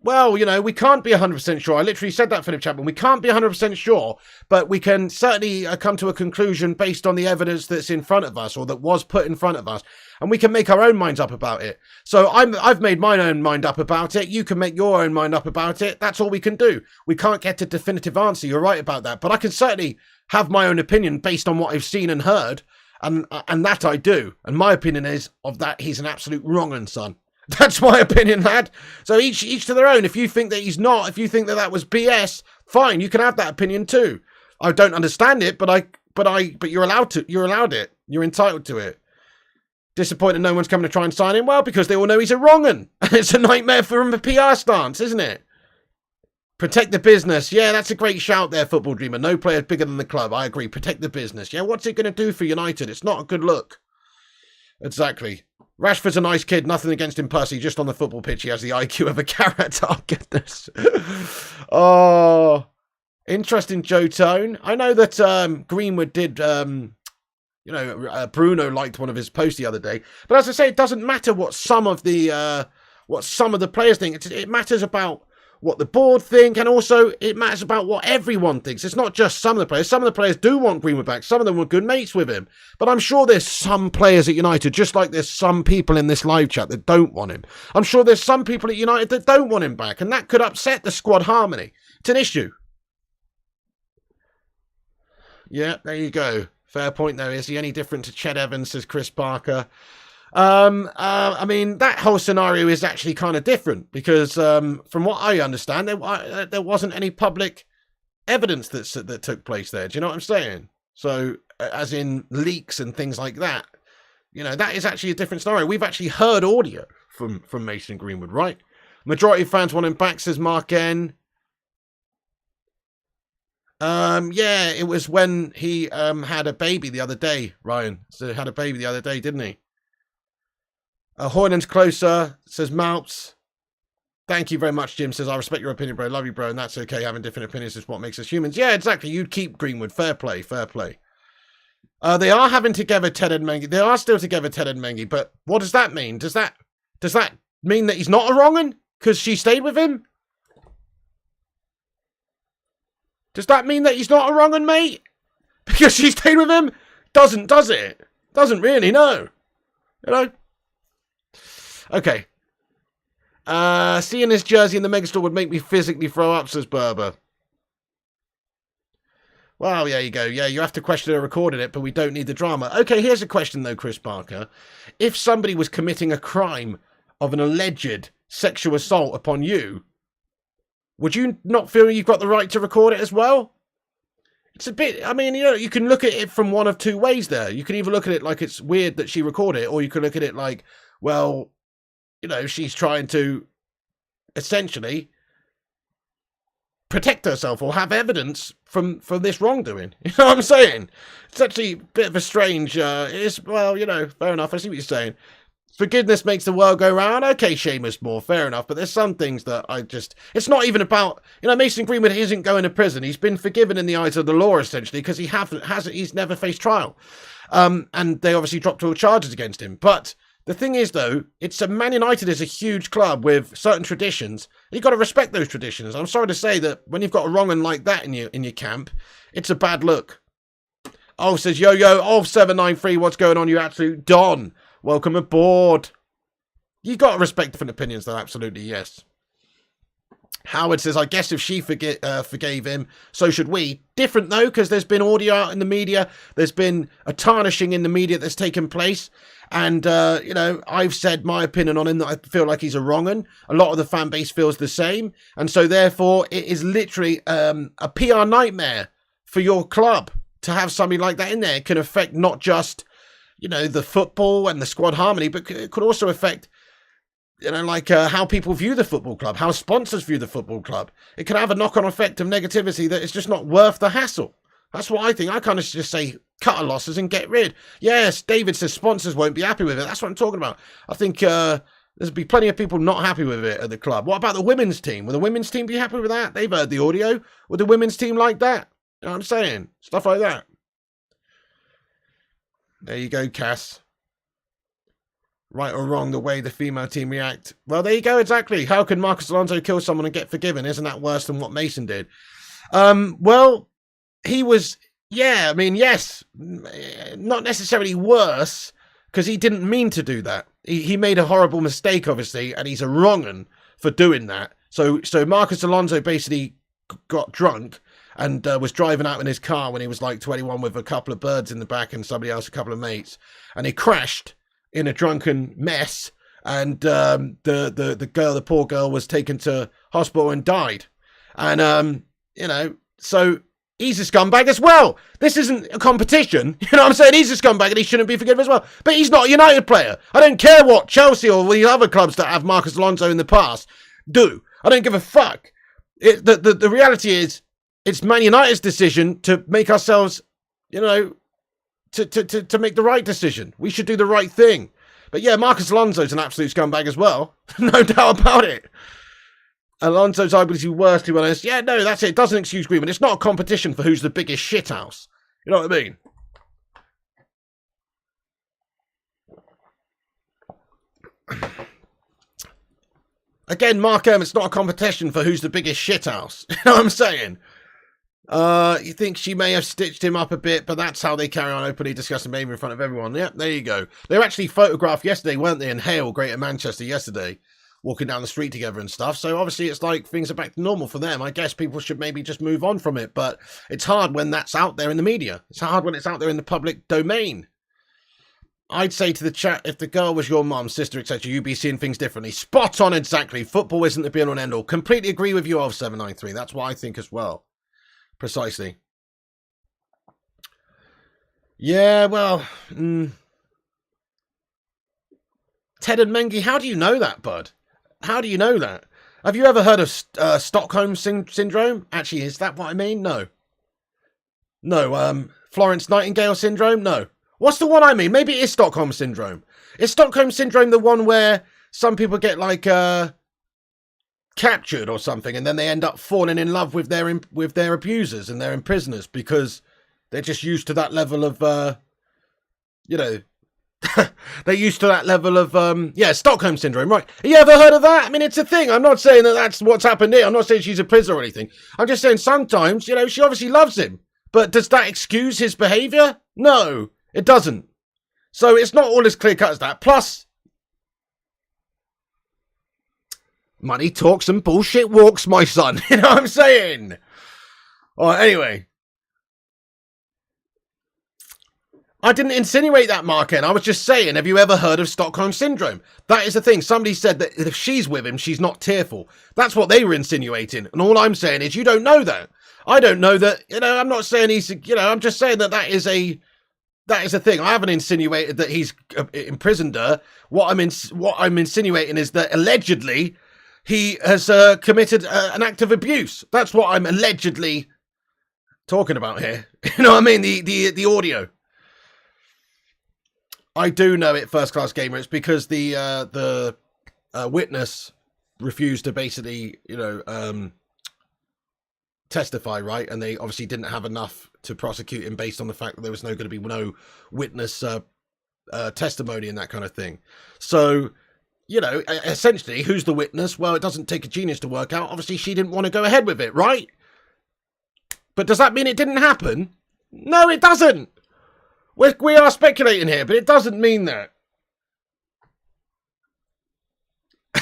Well, you know, we can't be 100% sure. I literally said that, Philip Chapman. We can't be 100% sure, but we can certainly come to a conclusion based on the evidence that's in front of us or that was put in front of us. And we can make our own minds up about it. So I've made my own mind up about it. You can make your own mind up about it. That's all we can do. We can't get a definitive answer. You're right about that. But I can certainly have my own opinion based on what I've seen and heard. And that I do. And my opinion is of that he's an absolute wrong-un, son. That's my opinion, lad. So each to their own. If you think that he's not, if you think that was BS, fine, you can have that opinion too. I don't understand it, but you're allowed to. You're allowed it. You're entitled to it. Disappointed no one's coming to try and sign him. Well, because they all know he's a wrong-un. And it's a nightmare for him, a PR stance, isn't it? Protect the business. Yeah, that's a great shout there, Football Dreamer. No player bigger than the club. I agree. Protect the business. Yeah, what's it going to do for United? It's not a good look. Exactly. Rashford's a nice kid. Nothing against him, Percy. Just on the football pitch, he has the IQ of a carrot. Oh, goodness. Oh, interesting, Joe Tone. I know that Greenwood did... Bruno liked one of his posts the other day. But as I say, it doesn't matter what some of the players think. It matters about what the board think, and also it matters about what everyone thinks. It's not just some of the players. Some of the players do want Greenwood back. Some of them were good mates with him. But I'm sure there's some players at United, just like there's some people in this live chat that don't want him. I'm sure there's some people at United that don't want him back, and that could upset the squad harmony. It's an issue. Yeah, there you go. Fair point, though. Is he any different to Ched Evans, says Chris Parker? I mean, that whole scenario is actually kind of different because, from what I understand, there wasn't any public evidence that took place there. Do you know what I'm saying? So, as in leaks and things like that, you know, that is actually a different scenario. We've actually heard audio from Mason Greenwood, right? Majority of fans want him back, says Mark N. Yeah, it was when he had a baby the other day, Ryan. So he had a baby the other day, didn't he? Hojlund's closer, says Malps. Thank you very much, Jim. Says, I respect your opinion, bro. Love you, bro. And that's okay. Having different opinions is what makes us humans. Yeah, exactly. You'd keep Greenwood. Fair play. Fair play. They are having together Ted and Mengi. They are still together, Ted and Mengi. But what does that mean? Does that mean that he's not a wrong-un? Because she stayed with him? Does that mean that he's not a wrong-un, mate? Because she stayed with him? Doesn't, does it? Doesn't really, no. You know? Okay. Seeing this jersey in the megastore would make me physically throw up, says Berber. Well, there you go. Yeah, you have to question who recorded it, but we don't need the drama. Okay, here's a question, though, Chris Parker. If somebody was committing a crime of an alleged sexual assault upon you, would you not feel you've got the right to record it as well? It's a bit, I mean, you know, you can look at it from one of two ways there. You can either look at it like it's weird that she recorded it, or you can look at it like, well, you know, she's trying to essentially protect herself or have evidence from this wrongdoing. You know what I'm saying? It's actually a bit of a strange, well, you know, fair enough. I see what you're saying. Forgiveness makes the world go round. Okay, Seamus Moore, fair enough. But there's some things that it's not even about, you know, Mason Greenwood isn't going to prison. He's been forgiven in the eyes of the law, essentially, because he's never faced trial. And they obviously dropped all charges against him. But the thing is, though, Man United is a huge club with certain traditions. You've got to respect those traditions. I'm sorry to say that when you've got a wrong-un like that in your camp, it's a bad look. Oh, says Yo-Yo, 793, what's going on, you absolute Don? Welcome aboard. You've got to respect different opinions, though, absolutely, yes. Howard says, I guess if she forgave him, so should we. Different, though, because there's been audio out in the media. There's been a tarnishing in the media that's taken place. And, you know, I've said my opinion on him that I feel like he's a wrong-un. A lot of the fan base feels the same. And so, therefore, it is literally a PR nightmare for your club to have somebody like that in there. It can affect not just, you know, the football and the squad harmony, but it could also affect, you know, like how people view the football club, how sponsors view the football club. It can have a knock-on effect of negativity that is just not worth the hassle. That's what I think. I kind of just say cut our losses and get rid. Yes, David says sponsors won't be happy with it. That's what I'm talking about. I think there'll be plenty of people not happy with it at the club. What about the women's team? Will the women's team be happy with that? They've heard the audio. Would the women's team like that? You know what I'm saying? Stuff like that. There you go, Cass. Right or wrong, the way the female team react. Well, there you go, exactly. How can Marcus Alonso kill someone and get forgiven? Isn't that worse than what Mason did? Well, he was, yeah, I mean, yes, not necessarily worse, because he didn't mean to do that. He made a horrible mistake, obviously, and he's a wrong-un for doing that. So Marcus Alonso basically got drunk and was driving out in his car when he was like 21 with a couple of birds in the back and somebody else, a couple of mates. And he crashed in a drunken mess. And the poor girl was taken to hospital and died. And, you know, so he's a scumbag as well. This isn't a competition. You know what I'm saying? He's a scumbag and he shouldn't be forgiven as well. But he's not a United player. I don't care what Chelsea or the other clubs that have Marcus Alonso in the past do. I don't give a fuck. The reality is, it's Man United's decision to make ourselves, you know, to make the right decision. We should do the right thing. But yeah, Marcus Alonso's an absolute scumbag as well. No doubt about it. Alonso's arguably worse, to be honest. Yeah, no, that's it. It doesn't excuse Greenwood. It's not a competition for who's the biggest shithouse. You know what I mean? Again, Mark M, it's not a competition for who's the biggest shithouse. You know what I'm saying? You think she may have stitched him up a bit, but that's how they carry on openly discussing baby in front of everyone. Yep, there you go. They were actually photographed yesterday, weren't they, in Hale, Greater Manchester yesterday, walking down the street together and stuff. So obviously it's like things are back to normal for them. I guess people should maybe just move on from it, but it's hard when that's out there in the media. It's hard when it's out there in the public domain. I'd say to the chat, if the girl was your mum, sister, etc., you'd be seeing things differently. Spot on, exactly. Football isn't the be-all and end-all. Completely agree with you, of 793. That's what I think as well. Precisely. Yeah, well... Ted and Mengi, how do you know that, bud? How do you know that? Have you ever heard of Stockholm Syndrome? Actually, is that what I mean? No. No, Florence Nightingale Syndrome? No. What's the one I mean? Maybe it is Stockholm Syndrome. Is Stockholm Syndrome the one where some people get, like, captured or something, and then they end up falling in love with their abusers and their imprisoners because they're just used to that level of, they're used to that level of, Stockholm Syndrome, right? Have you ever heard of that? I mean, it's a thing. I'm not saying that that's what's happened here. I'm not saying she's a prisoner or anything. I'm just saying sometimes, she obviously loves him. But does that excuse his behaviour? No. It doesn't. So it's not all as clear-cut as that. Plus, money talks and bullshit walks, my son. You know what I'm saying? All right, anyway. I didn't insinuate that, Mark N. I was just saying, have you ever heard of Stockholm Syndrome? That is the thing. Somebody said that if she's with him, she's not tearful. That's what they were insinuating. And all I'm saying is you don't know that. I don't know that, I'm not saying he's, I'm just saying that is a thing. I haven't insinuated that he's imprisoned her. What I'm insinuating is that allegedly he has committed an act of abuse. That's what I'm allegedly talking about here. You know what I mean? The audio. I do know it, First Class Gamer. It's because the witness refused to basically, testify, right? And they obviously didn't have enough to prosecute him based on the fact that there was going to be no witness testimony and that kind of thing. So, essentially, who's the witness? Well, it doesn't take a genius to work out. Obviously, she didn't want to go ahead with it, right? But does that mean it didn't happen? No, it doesn't. We are speculating here, but it doesn't mean that.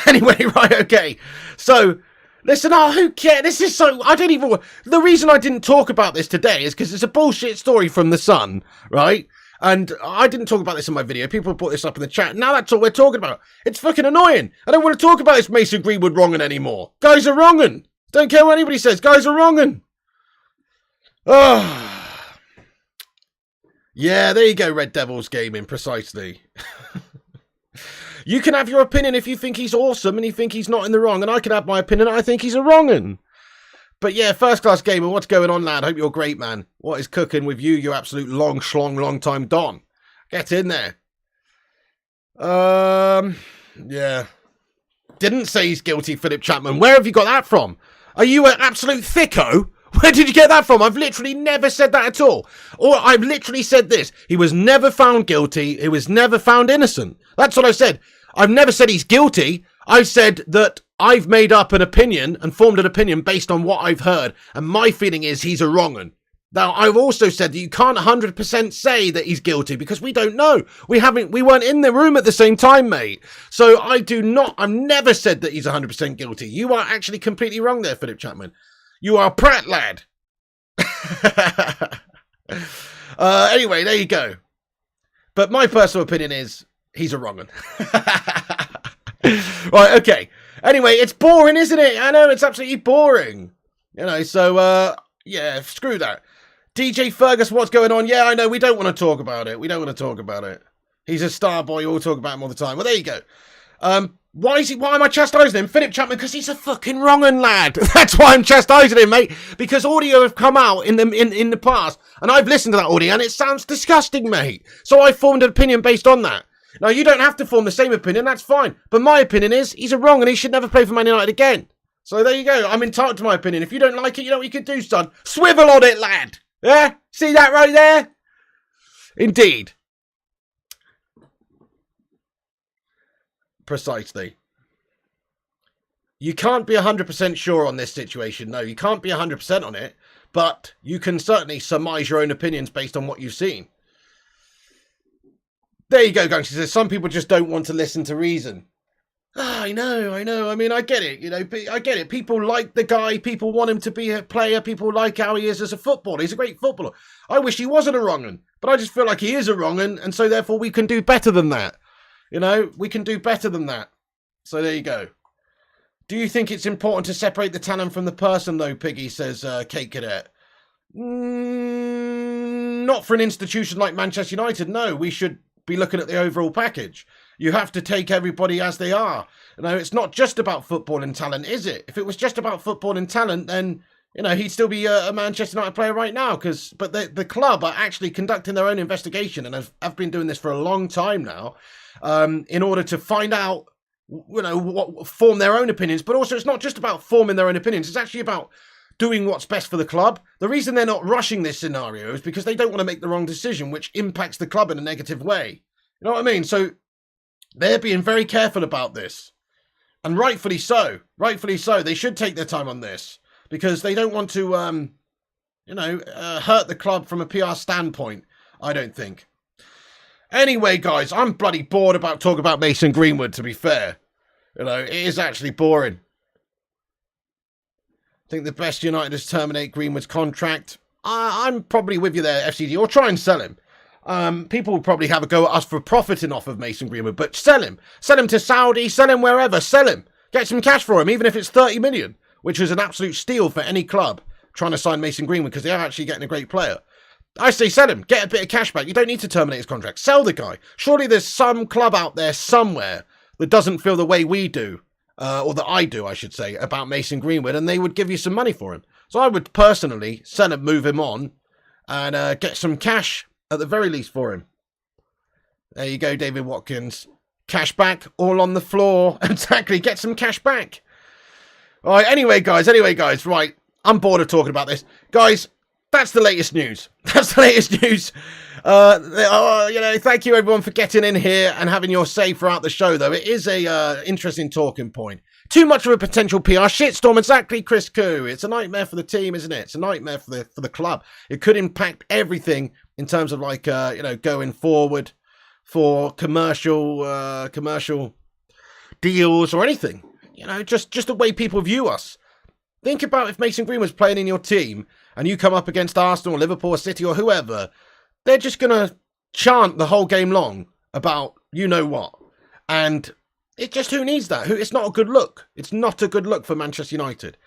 Anyway, right, okay. So, listen, who cares? This is so... The reason I didn't talk about this today is because it's a bullshit story from The Sun, right? And I didn't talk about this in my video. People brought this up in the chat. Now that's all we're talking about. It's fucking annoying. I don't want to talk about this Mason Greenwood wronging anymore. Guys are wronging. Don't care what anybody says. Guys are wronging. Oh... Yeah, there you go, Red Devils Gaming, precisely. You can have your opinion if you think he's awesome and you think he's not in the wrong, and I can have my opinion, I think he's a wrong'un. But yeah, First Class Gamer, what's going on, lad? Hope you're great, man. What is cooking with you absolute long time Don? Get in there. Yeah. Didn't say he's guilty, Philip Chapman. Where have you got that from? Are you an absolute thicko? Where did you get that from? I've literally never said that at all. Or I've literally said this. He was never found guilty. He was never found innocent. That's what I said. I've never said he's guilty. I said that I've made up an opinion and formed an opinion based on what I've heard. And my feeling is he's a wrong'un. Now, I've also said that you can't 100% say that he's guilty because we don't know. We weren't in the room at the same time, mate. So I've never said that he's 100% guilty. You are actually completely wrong there, Philip Chapman. You are a prat, lad. Anyway, there you go. But my personal opinion is he's a wr'un. Right, okay. Anyway, it's boring, isn't it? I know, it's absolutely boring. So, yeah, screw that. DJ Fergus, what's going on? Yeah, I know, we don't want to talk about it. He's a star boy, we'll talk about him all the time. Well, there you go. Why am I chastising him? Philip Chapman, because he's a fucking wrong'un, lad. That's why I'm chastising him, mate. Because audio have come out in the past, and I've listened to that audio, and it sounds disgusting, mate. So I formed an opinion based on that. Now, you don't have to form the same opinion, that's fine. But my opinion is, he's a wrong, and he should never play for Man United again. So there you go. I'm entitled to my opinion. If you don't like it, you know what you can do, son. Swivel on it, lad. Yeah? See that right there? Indeed. Precisely. You can't be 100% sure on this situation. No, you can't be 100% on it, but you can certainly surmise your own opinions based on what you've seen. There you go, guys. She says some people just don't want to listen to reason. I know. I mean, I get it. I get it. People like the guy. People want him to be a player. People like how he is as a footballer. He's a great footballer. I wish he wasn't a wrong 'un, but I just feel like he is a wrong 'un, and so therefore we can do better than that. We can do better than that. So there you go. Do you think it's important to separate the talent from the person, though, Piggy, says Kate Cadet? Not for an institution like Manchester United, no. We should be looking at the overall package. You have to take everybody as they are. It's not just about football and talent, is it? If it was just about football and talent, then, he'd still be a Manchester United player right now. But the club are actually conducting their own investigation and have been doing this for a long time now in order to find out, form their own opinions. But also, it's not just about forming their own opinions. It's actually about doing what's best for the club. The reason they're not rushing this scenario is because they don't want to make the wrong decision, which impacts the club in a negative way. You know what I mean? So they're being very careful about this. And rightfully so. Rightfully so. They should take their time on this because they don't want to, hurt the club from a PR standpoint, I don't think. Anyway, guys, I'm bloody bored about talking about Mason Greenwood, to be fair. It is actually boring. I think the best United is terminate Greenwood's contract. I'm probably with you there, FCG, or try and sell him. People will probably have a go at us for profiting off of Mason Greenwood, but sell him. Sell him to Saudi, sell him wherever, sell him. Get some cash for him, even if it's 30 million, which is an absolute steal for any club trying to sign Mason Greenwood because they are actually getting a great player. I say sell him, get a bit of cash back. You don't need to terminate his contract. Sell the guy. Surely there's some club out there somewhere that doesn't feel the way we do, or that I do, I should say, about Mason Greenwood, and they would give you some money for him. So I would personally sell him, move him on, and get some cash at the very least for him. There you go, David Watkins. Cash back, all on the floor. Exactly, get some cash back. All right, anyway, guys, right. I'm bored of talking about this. Guys, that's the latest news. Thank you everyone for getting in here and having your say throughout the show, though. It is a interesting talking point. Too much of a potential PR shitstorm, exactly, Chris Koo. It's a nightmare for the team, isn't it? It's a nightmare for the club. It could impact everything in terms of going forward for commercial deals or anything. Just the way people view us. Think about if Mason Greenwood's playing in your team and you come up against Arsenal, Liverpool, or City, or whoever, they're just going to chant the whole game long about you-know-what. And it just, who needs that? It's not a good look. It's not a good look for Manchester United.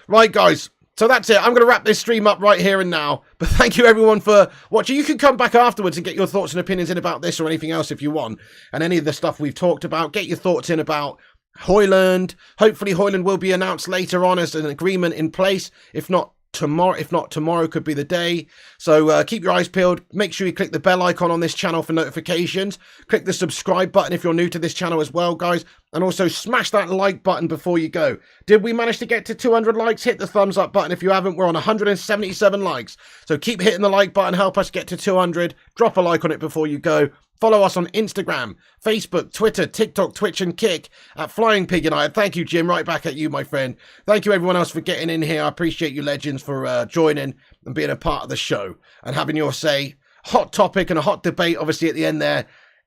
Right, guys. So that's it. I'm going to wrap this stream up right here and now. But thank you, everyone, for watching. You can come back afterwards and get your thoughts and opinions in about this or anything else if you want. And any of the stuff we've talked about. Get your thoughts in about Hojlund. Hopefully Hojlund will be announced later on as an agreement in place. If not tomorrow could be the day. So keep your eyes peeled. Make sure you click the bell icon on this channel for notifications. Click the subscribe button if you're new to this channel as well, guys. And also smash that like button before you go. Did we manage to get to 200 likes? Hit the thumbs up button if you haven't. We're on 177 likes. So keep hitting the like button. Help us get to 200. Drop a like on it before you go. Follow us on Instagram, Facebook, Twitter, TikTok, Twitch, and Kick at Flying Pig United. Thank you, Jim. Right back at you, my friend. Thank you, everyone else, for getting in here. I appreciate you, legends, for joining and being a part of the show and having your say. Hot topic and a hot debate, obviously, at the end there.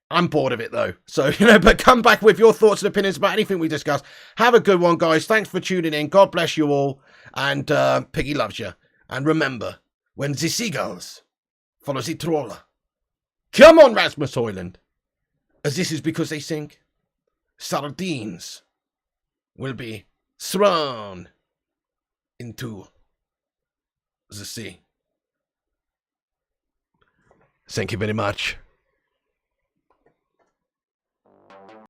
I'm bored of it, though. So, but come back with your thoughts and opinions about anything we discuss. Have a good one, guys. Thanks for tuning in. God bless you all. And Piggy loves you. And remember, when the seagulls follow the trawler, come on, Rasmus Hojlund. As this is because they think sardines will be thrown into the sea. Thank you very much.